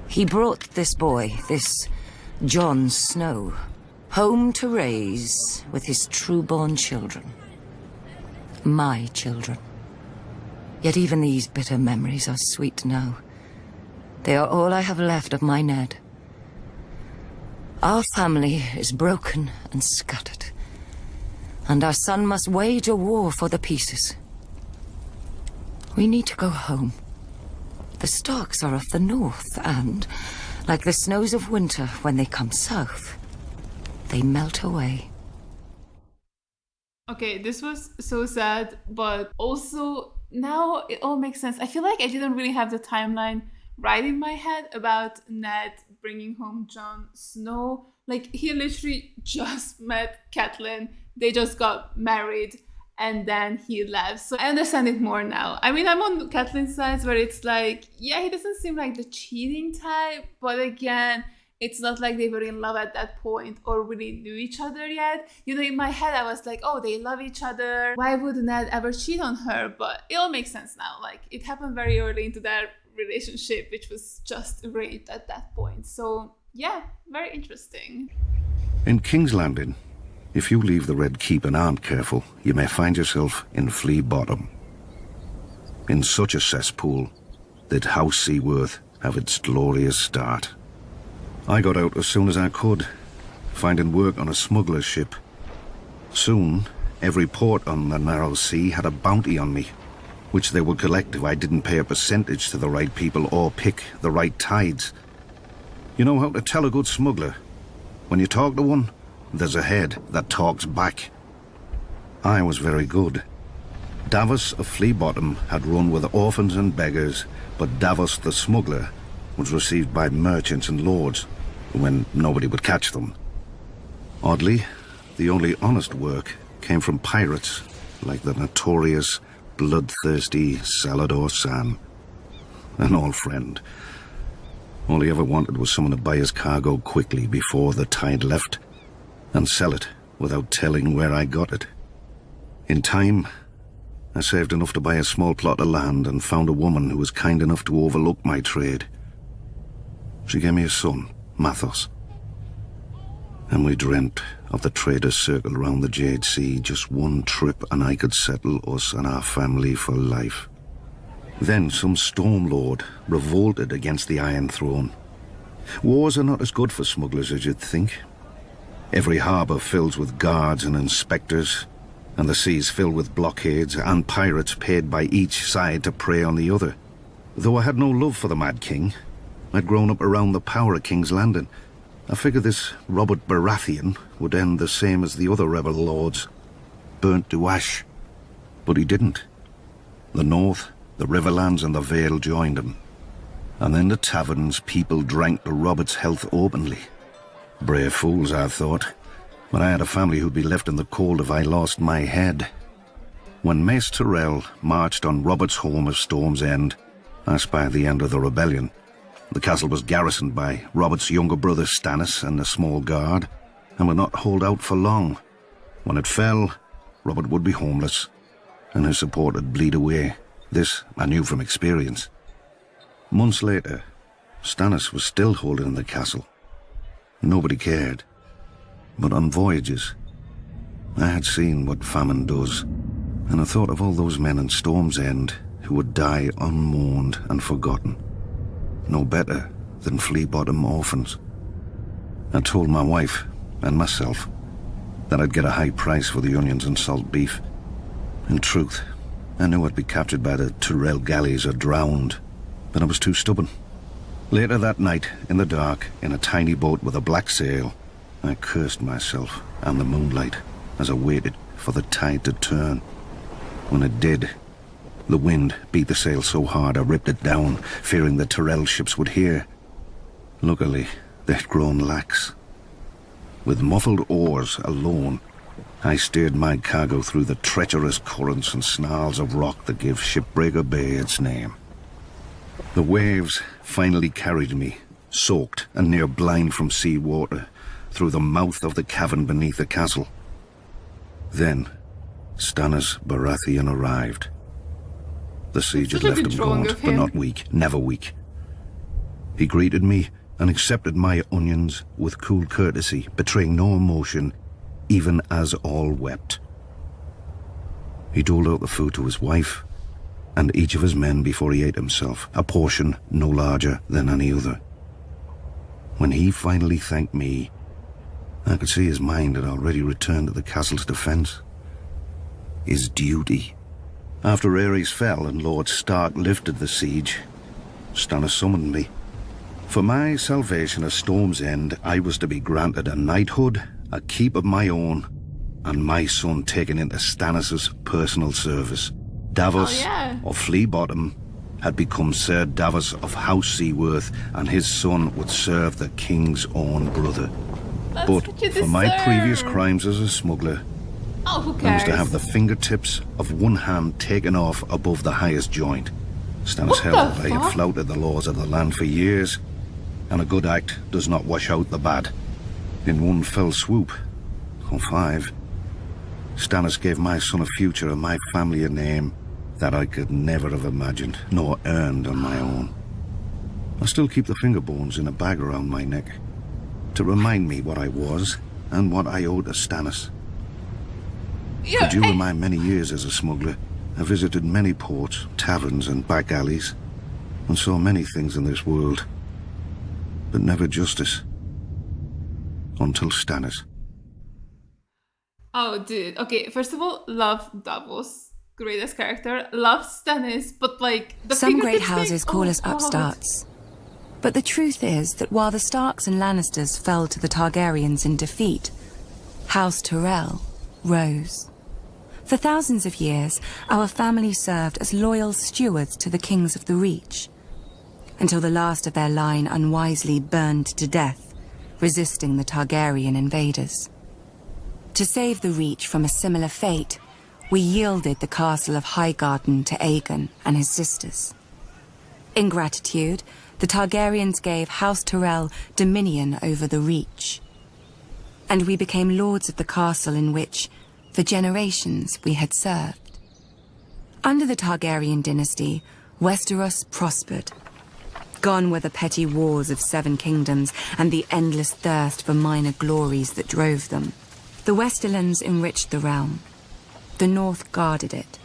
He brought this boy, this Jon Snow, home to raise with his true-born children. My children. Yet even these bitter memories are sweet now. They are all I have left of my Ned. Our family is broken and scattered, and our son must wage a war for the pieces. We need to go home. The Starks are of the north, and, like the snows of winter when they come south, they melt away. Okay, this was so sad, but also now it all makes sense. I feel like I didn't really have the timeline right in my head about Ned bringing home Jon Snow. Like, he literally just met Catelyn, they just got married, and then he left. So I understand it more now. I mean, I'm on Catelyn's side where it's like, yeah, he doesn't seem like the cheating type, but again, it's not like they were in love at that point or really knew each other yet. You know, in my head, I was like, oh, they love each other. Why would Ned ever cheat on her? But it all makes sense now. Like, it happened very early into their relationship, which was just raped at that point. So, yeah, very interesting. In King's Landing, if you leave the Red Keep and aren't careful, you may find yourself in Flea Bottom. In such a cesspool did House Seaworth have its glorious start. I got out as soon as I could, finding work on a smuggler's ship. Soon, every port on the narrow sea had a bounty on me, which they would collect if I didn't pay a percentage to the right people or pick the right tides. You know how to tell a good smuggler? When you talk to one, there's a head that talks back. I was very good. Davos of Flea Bottom had run with orphans and beggars, but Davos the smuggler was received by merchants and lords when nobody would catch them. Oddly, the only honest work came from pirates, like the notorious, bloodthirsty Salador San. An old friend. All he ever wanted was someone to buy his cargo quickly before the tide left, and sell it without telling where I got it. In time, I saved enough to buy a small plot of land and found a woman who was kind enough to overlook my trade. She gave me a son, Mathos. And we dreamt of the traders' circle round the Jade Sea, just one trip and I could settle us and our family for life. Then some Storm Lord revolted against the Iron Throne. Wars are not as good for smugglers as you'd think. Every harbour fills with guards and inspectors, and the seas filled with blockades and pirates paid by each side to prey on the other. Though I had no love for the Mad King, I'd grown up around the power of King's Landing. I figured this Robert Baratheon would end the same as the other rebel lords, burnt to ash. But he didn't. The North, the Riverlands and the Vale joined him. And in the taverns, people drank to Robert's health openly. Brave fools, I thought. But I had a family who'd be left in the cold if I lost my head. When Mace Tyrell marched on Robert's home of Storm's End, I spied the end of the rebellion. The castle was garrisoned by Robert's younger brother Stannis and a small guard, and would not hold out for long. When it fell, Robert would be homeless, and his support would bleed away. This I knew from experience. Months later, Stannis was still holding the castle. Nobody cared. But on voyages, I had seen what famine does, and I thought of all those men in Storm's End who would die unmourned and forgotten. No better than flea-bottom orphans. I told my wife and myself that I'd get a high price for the onions and salt beef. In truth, I knew I'd be captured by the Tyrell galleys or drowned, but I was too stubborn. Later that night, in the dark, in a tiny boat with a black sail, I cursed myself and the moonlight as I waited for the tide to turn. When it did, the wind beat the sail so hard I ripped it down, fearing the Tyrell ships would hear. Luckily, they'd grown lax. With muffled oars alone, I steered my cargo through the treacherous currents and snarls of rock that gave Shipbreaker Bay its name. The waves finally carried me, soaked and near blind from sea water, through the mouth of the cavern beneath the castle. Then, Stannis Baratheon arrived. The siege had left him gaunt, but not weak, never weak. He greeted me and accepted my onions with cool courtesy, betraying no emotion, even as all wept. He doled out the food to his wife and each of his men before he ate himself, a portion no larger than any other. When he finally thanked me, I could see his mind had already returned to the castle's defense. His duty. After Aerys fell and Lord Stark lifted the siege, Stannis summoned me. For my salvation at Storm's End, I was to be granted a knighthood, a keep of my own, and my son taken into Stannis' personal service. Davos, of Flea Bottom, had become Sir Davos of House Seaworth, and his son would serve the king's own brother. But for my previous crimes as a smuggler, who cares? I was to have the fingertips of one hand taken off above the highest joint. Stannis held I had flouted the laws of the land for years, and a good act does not wash out the bad. In one fell swoop, or 5, Stannis gave my son a future and my family a name that I could never have imagined, nor earned on my own. I still keep the finger bones in a bag around my neck, to remind me what I was and what I owed to Stannis. For during my many years as a smuggler, I visited many ports, taverns and back alleys, and saw many things in this world, but never justice. Until Stannis. Oh, dude. Okay, first of all, love Davos. Greatest character. Love Stannis, but like... Some great houses call us upstarts. But the truth is that while the Starks and Lannisters fell to the Targaryens in defeat, House Tyrell rose. For thousands of years, our family served as loyal stewards to the kings of the Reach, until the last of their line unwisely burned to death, resisting the Targaryen invaders. To save the Reach from a similar fate, we yielded the castle of Highgarden to Aegon and his sisters. In gratitude, the Targaryens gave House Tyrell dominion over the Reach. And we became lords of the castle in which, for generations, we had served. Under the Targaryen dynasty, Westeros prospered. Gone were the petty wars of Seven Kingdoms and the endless thirst for minor glories that drove them. The Westerlands enriched the realm. The North guarded it.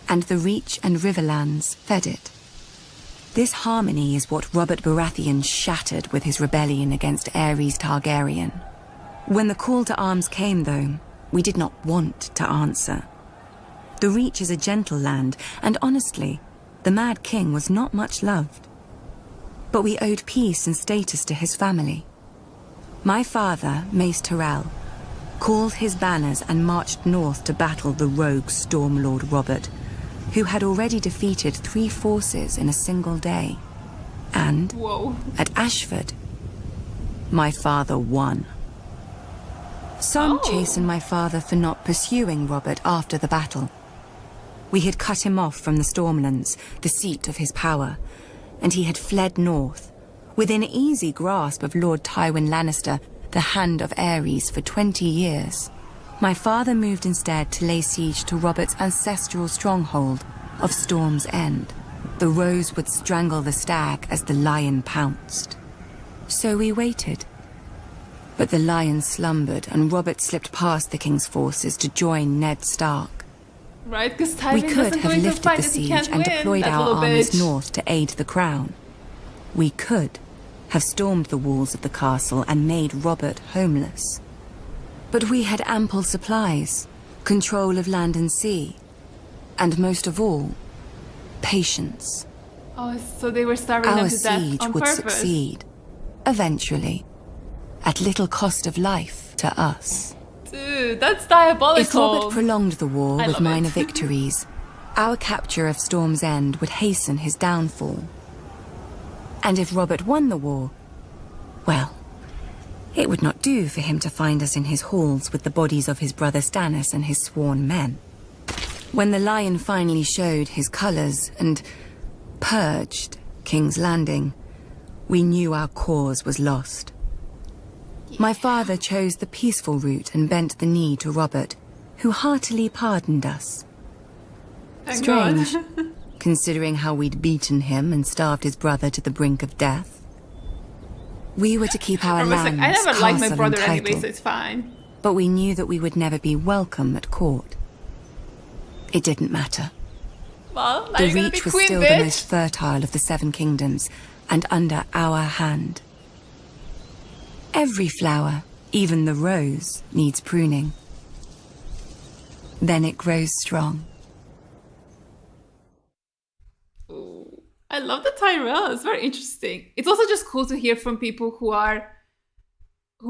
And the Reach and Riverlands fed it. This harmony is what Robert Baratheon shattered with his rebellion against Aerys Targaryen. When the call to arms came, though, we did not want to answer. The Reach is a gentle land, and honestly, the Mad King was not much loved. But we owed peace and status to his family. My father, Mace Tyrell, called his banners and marched north to battle the rogue Stormlord Robert, who had already defeated 3 forces in a single day. And, at Ashford, my father won. Some chastened my father for not pursuing Robert after the battle. We had cut him off from the Stormlands, the seat of his power, and he had fled north, within easy grasp of Lord Tywin Lannister, the Hand of Aerys, for 20 years. My father moved instead to lay siege to Robert's ancestral stronghold of Storm's End. The rose would strangle the stag as the lion pounced. So we waited. But the lion slumbered, and Robert slipped past the king's forces to join Ned Stark. Right, because We could have lifted the siege and deployed our armies north to aid the crown. We could have stormed the walls of the castle and made Robert homeless. But we had ample supplies, control of land and sea, and most of all, patience. Oh, so they were starving them Our to death siege on would purpose. succeed, eventually, at little cost of life to us. Dude, that's diabolical. If Robert prolonged the war I with love minor it. victories, our capture of Storm's End would hasten his downfall. And if Robert won the war, well, it would not do for him to find us in his halls with the bodies of his brother Stannis and his sworn men. When the lion finally showed his colors and purged King's Landing, we knew our cause was lost. My father chose the peaceful route and bent the knee to Robert, who heartily pardoned us. Thank God. Strange, considering how we'd beaten him and starved his brother to the brink of death. We were to keep our Robert's lands, like, I never liked my castle, brother and anyway, title, so it's fine. but we knew that we would never be welcome at court. It didn't matter. Well, now The you're gonna be Reach was queen, still bitch. the most fertile of the Seven Kingdoms, and under our hand. Every flower, even the rose, needs pruning. Then it grows strong. Ooh, I love the Tyrell. It's very interesting. It's also just cool to hear from people who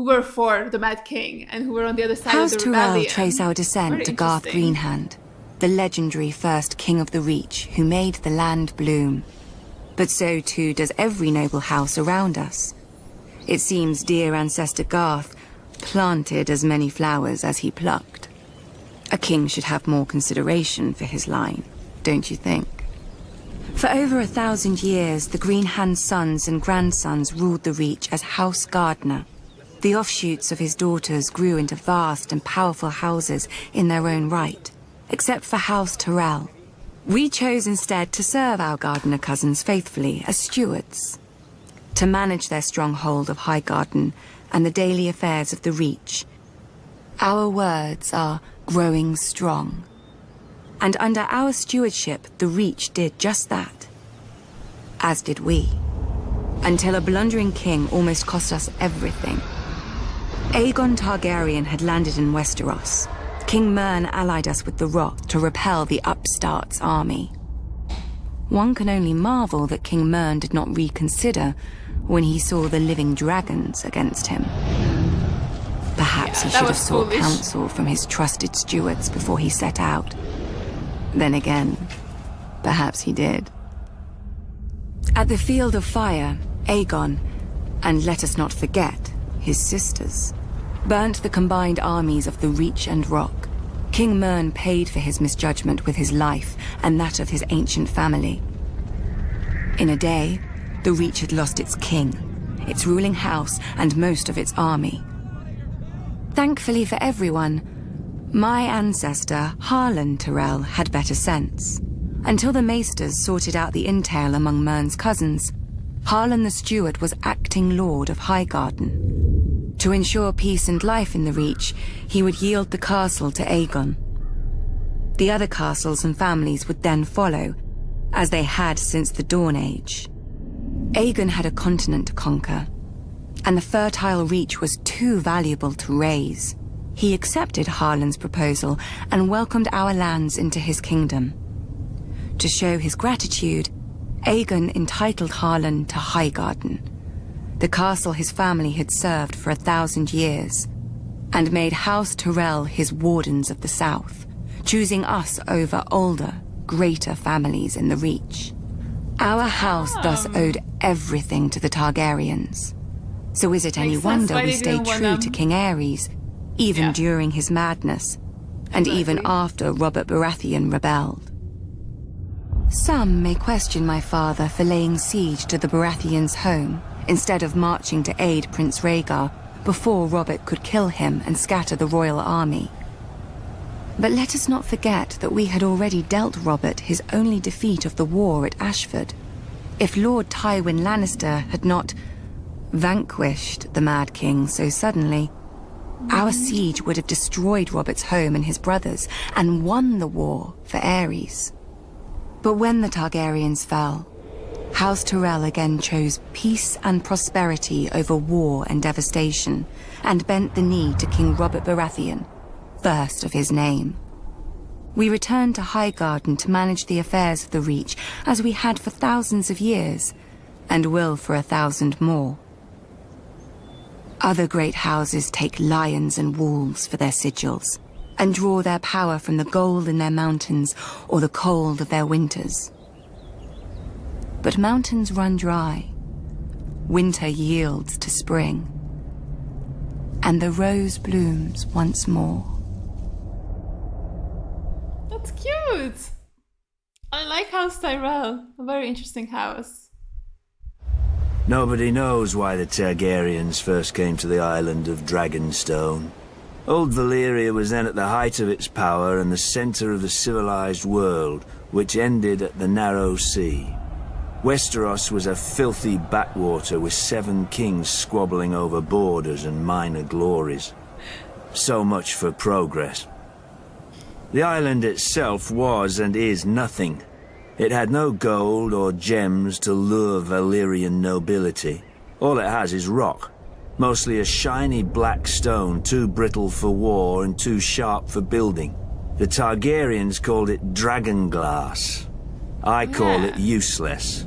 were for the Mad King and who were on the other side House of the Tyrell rebellion. trace our descent Very to Garth interesting. Greenhand, the legendary first king of the Reach who made the land bloom. But so too does every noble house around us. It seems dear ancestor Garth planted as many flowers as he plucked. A king should have more consideration for his line, don't you think? For over 1,000 years, the Greenhand sons and grandsons ruled the Reach as House Gardener. The offshoots of his daughters grew into vast and powerful houses in their own right, except for House Tyrell. We chose instead to serve our Gardener cousins faithfully as stewards, to manage their stronghold of Highgarden and the daily affairs of the Reach. Our words are growing strong. And under our stewardship, the Reach did just that. As did we. Until a blundering king almost cost us everything. Aegon Targaryen had landed in Westeros. King Mern allied us with the Rock to repel the upstart's army. One can only marvel that King Mern did not reconsider when he saw the living dragons against him. Perhaps he that should have was sought foolish. counsel from his trusted stewards before he set out. Then again, perhaps he did. At the Field of Fire, Aegon, and let us not forget, his sisters, burnt the combined armies of the Reach and Rock. King Mern paid for his misjudgment with his life and that of his ancient family. In a day, the Reach had lost its king, its ruling house, and most of its army. Thankfully for everyone, my ancestor, Harlan Tyrell, had better sense. Until the Maesters sorted out the intel among Mern's cousins, Harlan the Steward was acting Lord of Highgarden. To ensure peace and life in the Reach, he would yield the castle to Aegon. The other castles and families would then follow, as they had since the Dawn Age. Aegon had a continent to conquer, and the fertile Reach was too valuable to raze. He accepted Harlan's proposal and welcomed our lands into his kingdom. To show his gratitude, Aegon entitled Harlan to Highgarden, the castle his family had served for 1,000 years, and made House Tyrell his wardens of the south, choosing us over older, greater families in the Reach. Our house thus owed everything to the Targaryens. So is it any wonder we stayed true to King Aerys, even during his madness, and even after Robert Baratheon rebelled? Some may question my father for laying siege to the Baratheons' home, instead of marching to aid Prince Rhaegar before Robert could kill him and scatter the royal army. But let us not forget that we had already dealt Robert his only defeat of the war at Ashford. If Lord Tywin Lannister had not vanquished the Mad King so suddenly, our siege would have destroyed Robert's home and his brothers, and won the war for Aerys. But when the Targaryens fell, House Tyrell again chose peace and prosperity over war and devastation, and bent the knee to King Robert Baratheon, first of his name. We returned to Highgarden to manage the affairs of the Reach, as we had for thousands of years, and will for 1,000 more. Other great houses take lions and wolves for their sigils, and draw their power from the gold in their mountains or the cold of their winters. But mountains run dry, winter yields to spring, and the rose blooms once more. That's cute! I like House Tyrell, a very interesting house. Nobody knows why the Targaryens first came to the island of Dragonstone. Old Valyria was then at the height of its power and the center of the civilized world, which ended at the Narrow Sea. Westeros was a filthy backwater with 7 kings squabbling over borders and minor glories. So much for progress. The island itself was and is nothing. It had no gold or gems to lure Valyrian nobility. All it has is rock. Mostly a shiny black stone, too brittle for war and too sharp for building. The Targaryens called it dragon glass. I call it useless.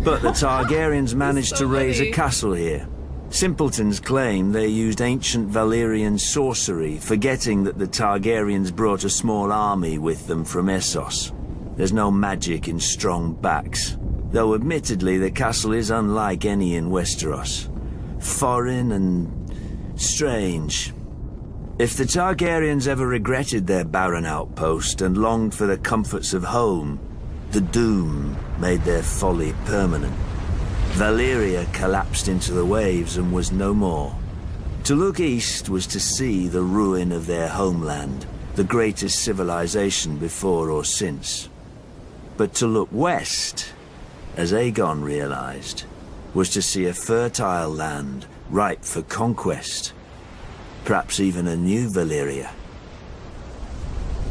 But the Targaryens managed to raise a castle here. Simpletons claim they used ancient Valyrian sorcery, forgetting that the Targaryens brought a small army with them from Essos. There's no magic in strong backs, though admittedly the castle is unlike any in Westeros. Foreign and strange. If the Targaryens ever regretted their barren outpost and longed for the comforts of home, the doom made their folly permanent. Valyria collapsed into the waves and was no more. To look east was to see the ruin of their homeland, the greatest civilization before or since. But to look west, as Aegon realized, was to see a fertile land ripe for conquest. Perhaps even a new Valyria.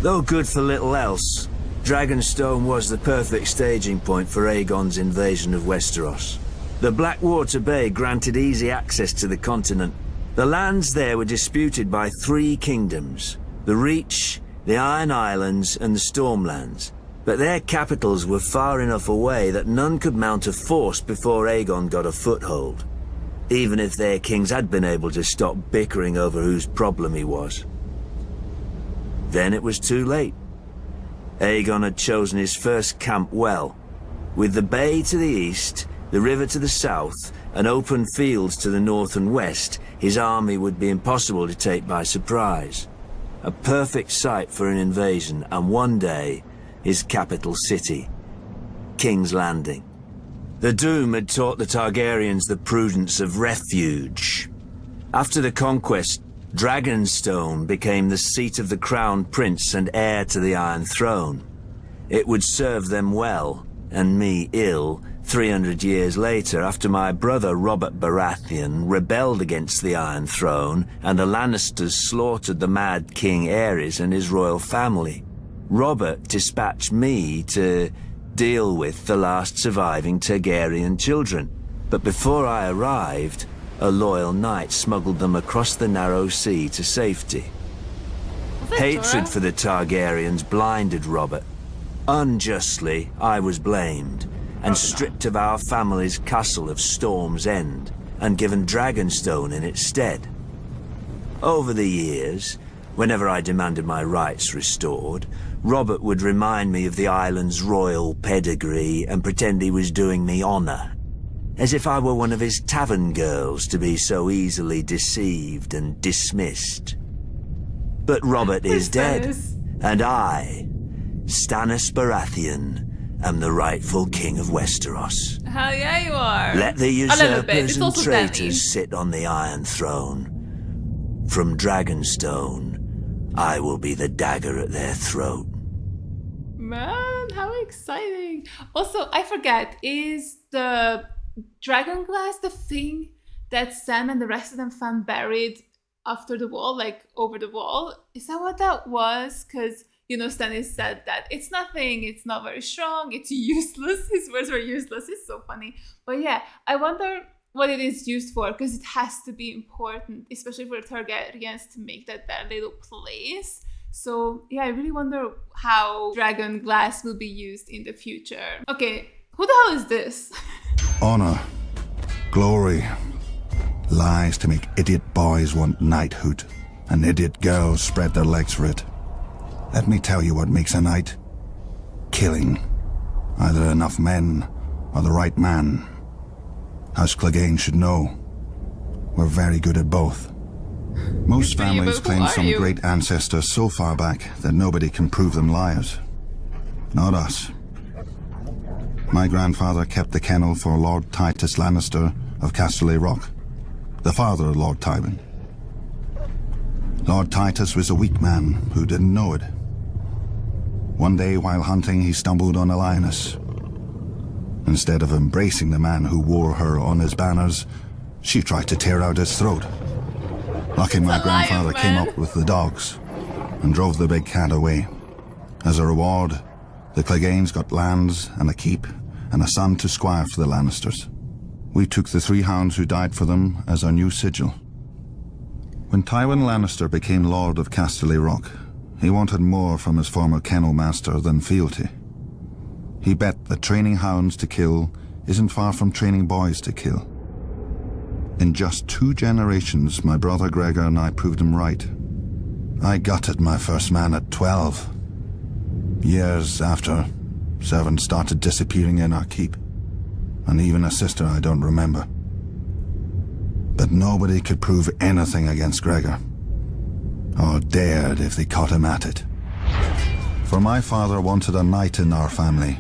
Though good for little else, Dragonstone was the perfect staging point for Aegon's invasion of Westeros. The Blackwater Bay granted easy access to the continent. The lands there were disputed by 3 kingdoms, the Reach, the Iron Islands, and the Stormlands. But their capitals were far enough away that none could mount a force before Aegon got a foothold, even if their kings had been able to stop bickering over whose problem he was. Then it was too late. Aegon had chosen his first camp well, with the bay to the east, the river to the south, and open fields to the north and west. His army would be impossible to take by surprise. A perfect site for an invasion, and one day, his capital city, King's Landing. The Doom had taught the Targaryens the prudence of refuge. After the conquest, Dragonstone became the seat of the crown prince and heir to the Iron Throne. It would serve them well, and me ill 300 years later after my brother Robert Baratheon rebelled against the Iron Throne and the Lannisters slaughtered the mad King Aerys and his royal family. Robert dispatched me to deal with the last surviving Targaryen children. But before I arrived, a loyal knight smuggled them across the narrow sea to safety. Hatred for the Targaryens blinded Robert. Unjustly, I was blamed and stripped of our family's castle of Storm's End and given Dragonstone in its stead. Over the years, whenever I demanded my rights restored, Robert would remind me of the island's royal pedigree and pretend he was doing me honor, as if I were one of his tavern girls to be so easily deceived and dismissed. But Robert is dead, and I, Stannis Baratheon, am the rightful king of Westeros. Hell yeah, you are. Let the usurpers and also traitors sit on the Iron Throne. From Dragonstone, I will be the dagger at their throat. Man, how exciting. Also, I forget, is the dragon glass the thing that Sam and the rest of them found buried after the wall, like over the wall? Is that what that was? Because, you know, Stannis said that it's nothing, it's not very strong, it's useless. His words were useless. It's so funny. But yeah, I wonder what it is used for, because it has to be important, especially for the Targaryens to make that little place. So yeah, I really wonder how dragon glass will be used in the future. Okay, who the hell is this? Honor, glory, lies to make idiot boys want knighthood, and idiot girls spread their legs for it. Let me tell you what makes a knight. Killing. Either enough men or the right man. House Clegane should know. We're very good at both. Most families claim some great ancestor so far back that nobody can prove them liars. Not us. My grandfather kept the kennel for Lord Titus Lannister of Casterly Rock, the father of Lord Tywin. Lord Titus was a weak man who didn't know it. One day while hunting, he stumbled on a lioness. Instead of embracing the man who wore her on his banners, she tried to tear out his throat. Lucky my grandfather came up with the dogs and drove the big cat away. As a reward, the Cleganes got lands and a keep and a son to squire for the Lannisters. We took the 3 hounds who died for them as our new sigil. When Tywin Lannister became Lord of Casterly Rock, he wanted more from his former kennel master than fealty. He bet that training hounds to kill isn't far from training boys to kill. In just 2 generations, my brother Gregor and I proved him right. I gutted my first man at 12. Years after, servants started disappearing in our keep, and even a sister I don't remember. But nobody could prove anything against Gregor, or dared if they caught him at it. For my father wanted a knight in our family,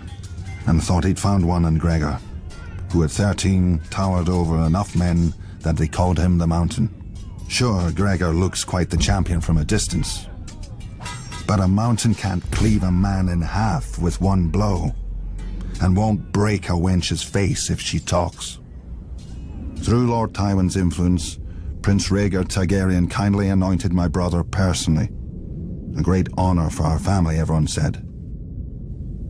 and thought he'd found one in Gregor, who at 13 towered over enough men that they called him the Mountain. Sure, Gregor looks quite the champion from a distance, but a mountain can't cleave a man in half with one blow, and won't break a wench's face if she talks. Through Lord Tywin's influence, Prince Rhaegar Targaryen kindly anointed my brother personally. A great honor for our family, everyone said.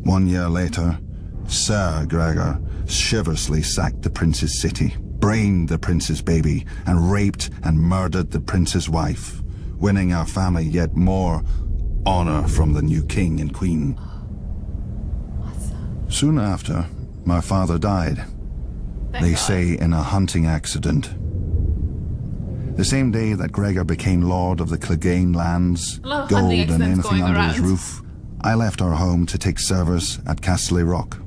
1 year later, Sir Gregor chivalrously sacked the prince's city, brained the prince's baby, and raped and murdered the prince's wife, winning our family yet more honor from the new king and queen. Soon after, my father died. They say in a hunting accident. The same day that Gregor became lord of the Clegane lands, gold and anything under his roof, I left our home to take service at Casterly Rock.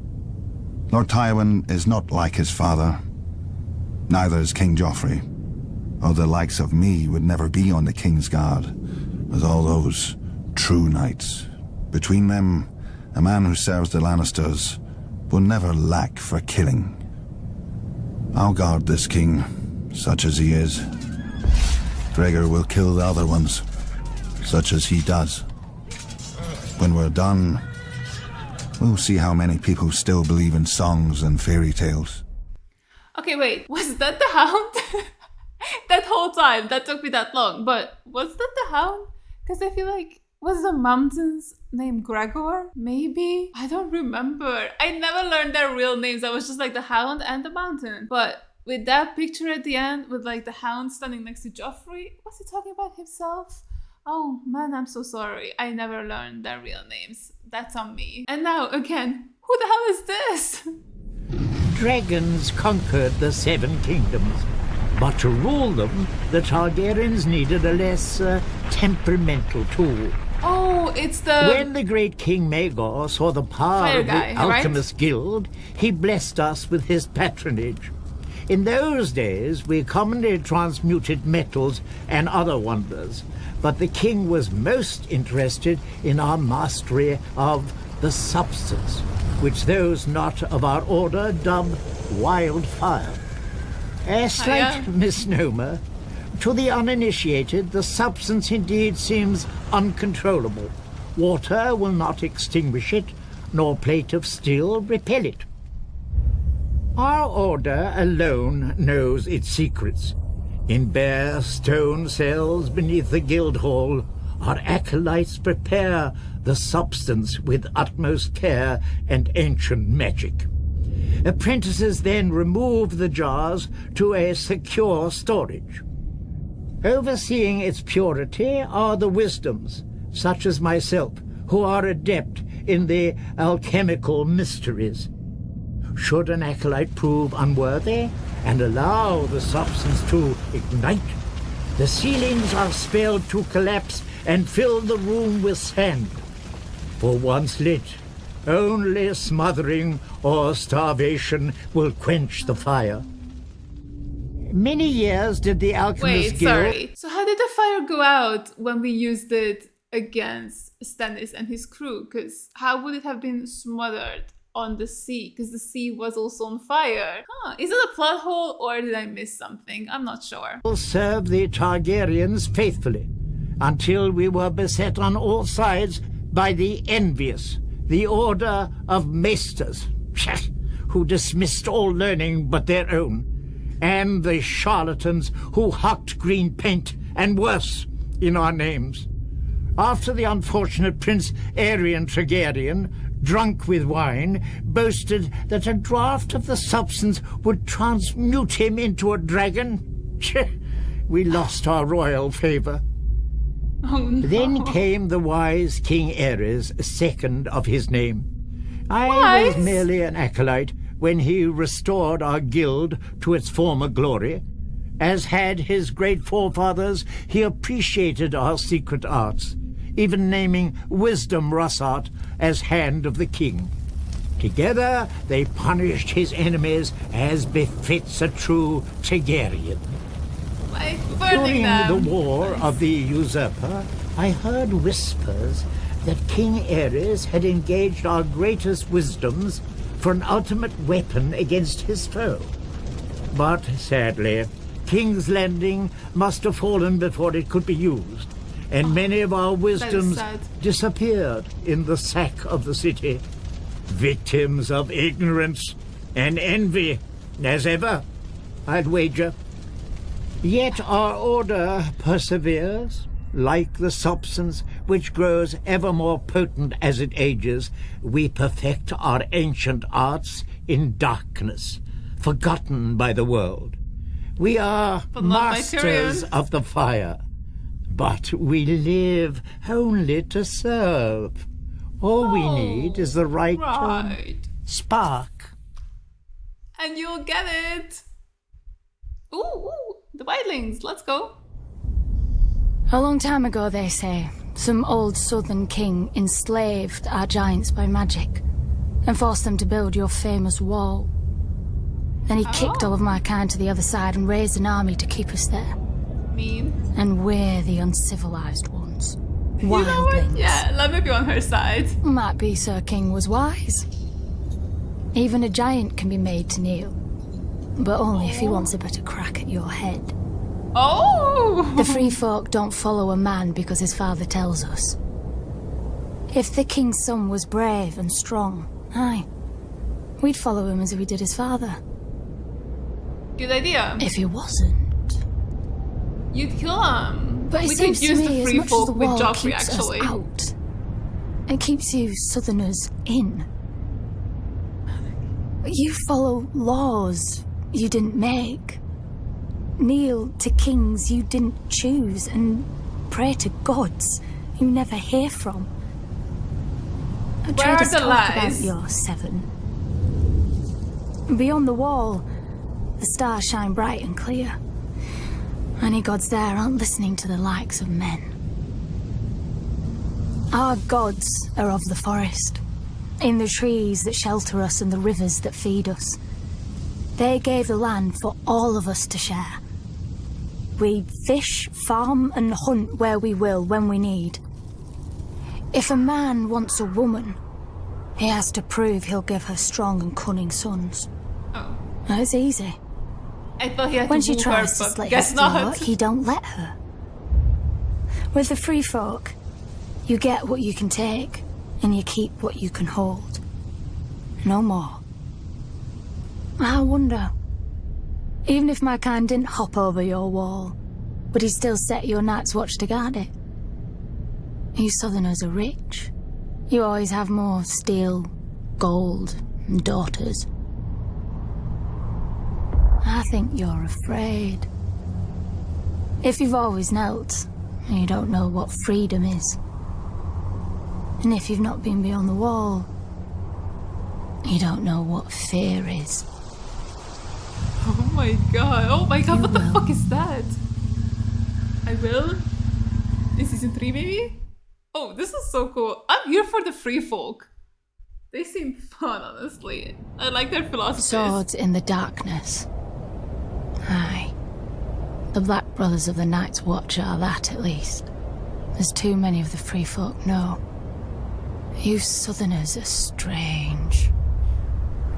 Lord Tywin is not like his father. Neither is King Joffrey, or the likes of me would never be on the King's Guard, with all those true knights. Between them, a man who serves the Lannisters will never lack for killing. I'll guard this king, such as he is. Gregor will kill the other ones, such as he does. When we're done, We'll see how many people still believe in songs and fairy tales. Okay, wait, was that the Hound? That whole time, that took me that long, but was that the Hound? Because I feel like, was the mountain's name Gregor? Maybe? I don't remember. I never learned their real names. I was just like the Hound and the mountain. But with that picture at the end, with like the Hound standing next to Joffrey, was he talking about himself? Oh man, I'm so sorry. I never learned their real names. That's on me. And now, again, who the hell is this? Dragons conquered the Seven Kingdoms. But to rule them, the Targaryens needed a less temperamental tool. Oh, it's the... When the great King Maegor saw the power of the Alchemist Guild, he blessed us with his patronage. In those days, we commonly transmuted metals and other wonders, but the king was most interested in our mastery of the substance, which those not of our order dubbed wildfire. A slight misnomer. To the uninitiated, the substance indeed seems uncontrollable. Water will not extinguish it, nor plate of steel repel it. Our order alone knows its secrets. In bare stone cells beneath the guild hall, our acolytes prepare the substance with utmost care and ancient magic. Apprentices then remove the jars to a secure storage. Overseeing its purity are the wisdoms, such as myself, who are adept in the alchemical mysteries. Should an acolyte prove unworthy and allow the substance to ignite, the ceilings are spelled to collapse and fill the room with sand. For once lit, only smothering or starvation will quench the fire. Many years did the Alchemist Guild... Wait, sorry. So how did the fire go out when we used it against Stannis and his crew? Because how would it have been smothered on the sea? Because the sea was also on fire. Is it a plot hole or did I miss something? I'm not sure. ...serve the Targaryens faithfully until we were beset on all sides by the envious, the Order of Maesters, who dismissed all learning but their own, and the charlatans who hucked green paint and worse in our names. After the unfortunate Prince Aerion Targaryen, drunk with wine, boasted that a draught of the substance would transmute him into a dragon, we lost our royal favor. Oh, no. Then came the wise King Aerys, second of his name. I was merely an acolyte when he restored our guild to its former glory. As had his great forefathers, he appreciated our secret arts, even naming Wisdom Rossart as Hand of the King. Together, they punished his enemies as befits a true Targaryen. During the War of the Usurper, I heard whispers that King Aerys had engaged our greatest wisdoms for an ultimate weapon against his foe. But, sadly, King's Landing must have fallen before it could be used, and many of our wisdoms disappeared in the sack of the city, victims of ignorance and envy, as ever, I'd wager. Yet our order perseveres. Like the substance, which grows ever more potent as it ages, we perfect our ancient arts in darkness, forgotten by the world. We are masters of the fire, but we live only to serve. All we need is the right spark. And you'll get it. Ooh, the wildlings, let's go. A long time ago, they say, some old southern king enslaved our giants by magic and forced them to build your famous wall. Then he kicked all of my kind to the other side and raised an army to keep us there. Mean. And we're the uncivilized ones. Wildlings. You know what? Yeah, let me be on her side. Might be Sir King was wise. Even a giant can be made to kneel, but only if he wants a better crack at your head. Oh! The free folk don't follow a man because his father tells us. If the king's son was brave and strong, aye, we'd follow him as we did his father. Good idea. If he wasn't, you'd kill him. But we could use the free folk with Joffrey, actually. Out, it keeps you Southerners in. You follow laws you didn't make. Kneel to kings you didn't choose, and pray to gods you never hear from. Where are the lies? About your seven. Beyond the wall, the stars shine bright and clear. Any gods there aren't listening to the likes of men. Our gods are of the forest, in the trees that shelter us and the rivers that feed us. They gave the land for all of us to share. We fish, farm, and hunt where we will, when we need. If a man wants a woman, he has to prove he'll give her strong and cunning sons. Oh. Now, it's easy. I thought he had when to she woo tries her, to but slit guess his not. throat, he don't let her. With the free folk, you get what you can take, and you keep what you can hold. No more. I wonder, even if my kind didn't hop over your wall, would he still set your night's watch to guard it? You Southerners are rich. You always have more steel, gold, and daughters. I think you're afraid. If you've always knelt, you don't know what freedom is. And if you've not been beyond the wall, you don't know what fear is. Oh my god, what the fuck is that? I will? In season 3 maybe? Oh, this is so cool. I'm here for the free folk. They seem fun, honestly. I like their philosophy. Swords in the darkness. Aye. The Black Brothers of the Night's Watch are that, at least. As too many of the free folk know. You Southerners are strange.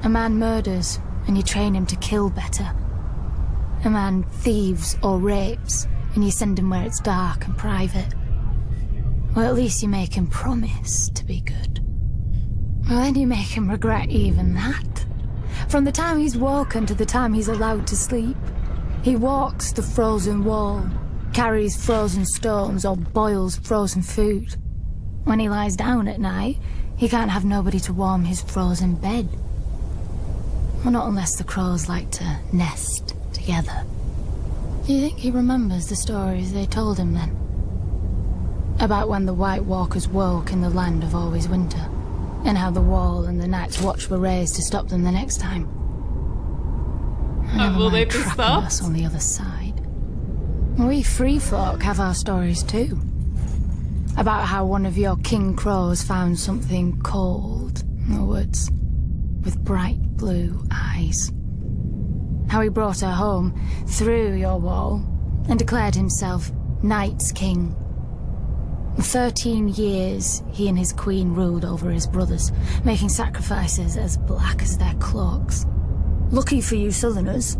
A man murders, and you train him to kill better. A man thieves or rapes, and you send him where it's dark and private. Well, at least you make him promise to be good. Well, then you make him regret even that. From the time he's woken to the time he's allowed to sleep, he walks the frozen wall, carries frozen stones, or boils frozen food. When he lies down at night, he can't have nobody to warm his frozen bed. Well, not unless the crows like to nest together. Do you think he remembers the stories they told him then? About when the White Walkers woke in the land of always winter, and how the wall and the Night's Watch were raised to stop them the next time. Will they be trapping stopped? us on the other side. We free folk have our stories too. About how one of your king crows found something cold in the woods, with bright blue eyes. How he brought her home through your wall and declared himself Night's King. 13 years he and his queen ruled over his brothers, making sacrifices as black as their cloaks. Lucky for you Southerners,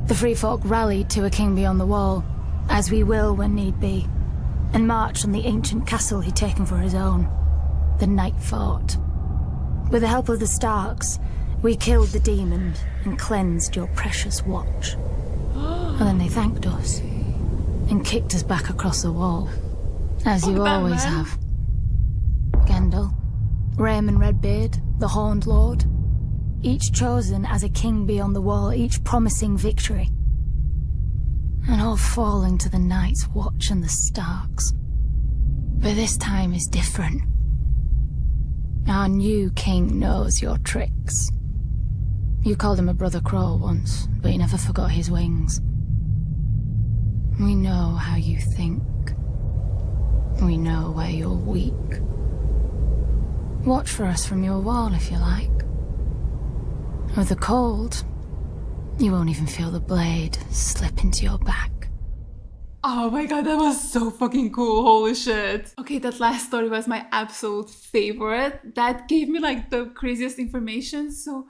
the free folk rallied to a king beyond the wall, as we will when need be, and marched on the ancient castle he'd taken for his own, the Night Fort. With the help of the Starks, we killed the demon and cleansed your precious watch. And then they thanked us and kicked us back across the wall, as you always have. Gendel, Raymond Redbeard, the Horned Lord, each chosen as a king beyond the wall, each promising victory. And all falling to the Night's Watch and the Starks. But this time is different. Our new king knows your tricks. You called him a brother crow once, but you never forgot his wings. We know how you think. We know where you're weak. Watch for us from your wall if you like. With the cold, you won't even feel the blade slip into your back. Oh my god, that was so fucking cool. Holy shit. Okay, that last story was my absolute favorite. That gave me like the craziest information. So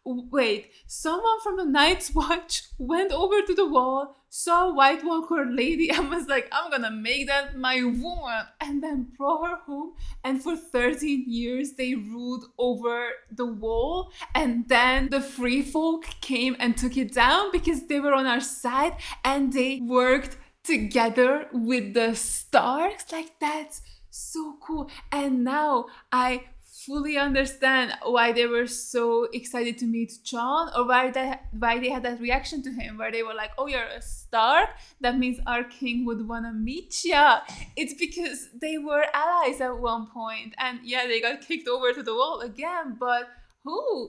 wait, someone from the Night's Watch went over to the wall, saw a White Walker lady and was like, I'm gonna make that my woman, and then brought her home, and for 13 years they ruled over the wall, and then the free folk came and took it down because they were on our side and they worked together with the Starks. Like, that's so cool. And now I fully understand why they were so excited to meet Jon, or why they had that reaction to him, where they were like, oh, you're a Stark? That means our king would want to meet ya. It's because they were allies at one point, and yeah, they got kicked over to the wall again, but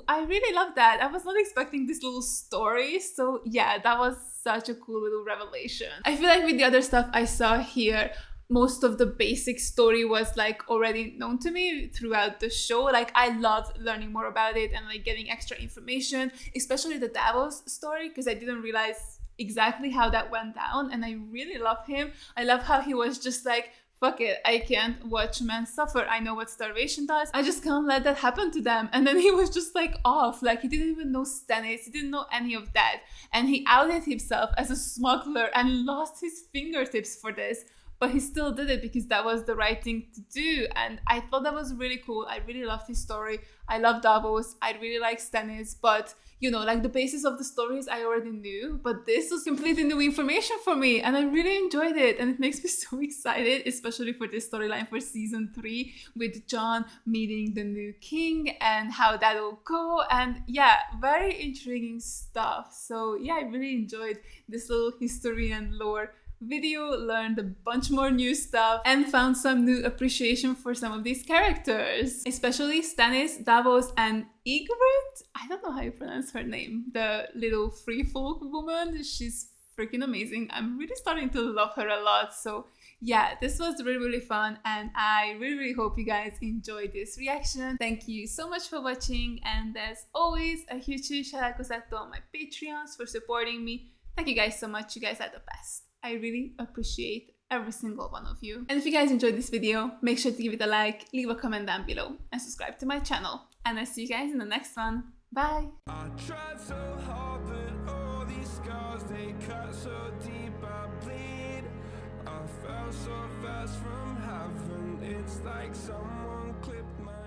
I really love that. I was not expecting this little story, so yeah, that was such a cool little revelation. I feel like with the other stuff I saw here, most of the basic story was like already known to me throughout the show. Like, I loved learning more about it and like getting extra information, especially the Davos story, because I didn't realize exactly how that went down, and I really love him. I love how he was just like, fuck it, I can't watch men suffer. I know what starvation does. I just can't let that happen to them. And then he was just like off. Like, he didn't even know Stannis. He didn't know any of that. And he outed himself as a smuggler and lost his fingertips for this. But he still did it because that was the right thing to do. And I thought that was really cool. I really loved his story. I love Davos. I really like Stannis. But, you know, like the basis of the stories I already knew. But this was completely new information for me. And I really enjoyed it. And it makes me so excited, especially for this storyline for season 3 with Jon meeting the new king and how that'll go. And yeah, very intriguing stuff. So yeah, I really enjoyed this little history and lore video, learned a bunch more new stuff, and found some new appreciation for some of these characters, especially Stannis, Davos, and Ygritte. I don't know how you pronounce her name. The little free folk woman. She's freaking amazing. I'm really starting to love her a lot. So yeah, this was really fun, and I really hope you guys enjoyed this reaction. Thank you so much for watching, and as always, a huge shout out goes out to all my Patreons for supporting me. Thank you guys so much. You guys are the best. I really appreciate every single one of you. And if you guys enjoyed this video, make sure to give it a like, leave a comment down below, and subscribe to my channel. And I'll see you guys in the next one. Bye! I tried so hard, but all these scars, they cut so deep, I bleed. I fell so fast from heaven, it's like someone clipped my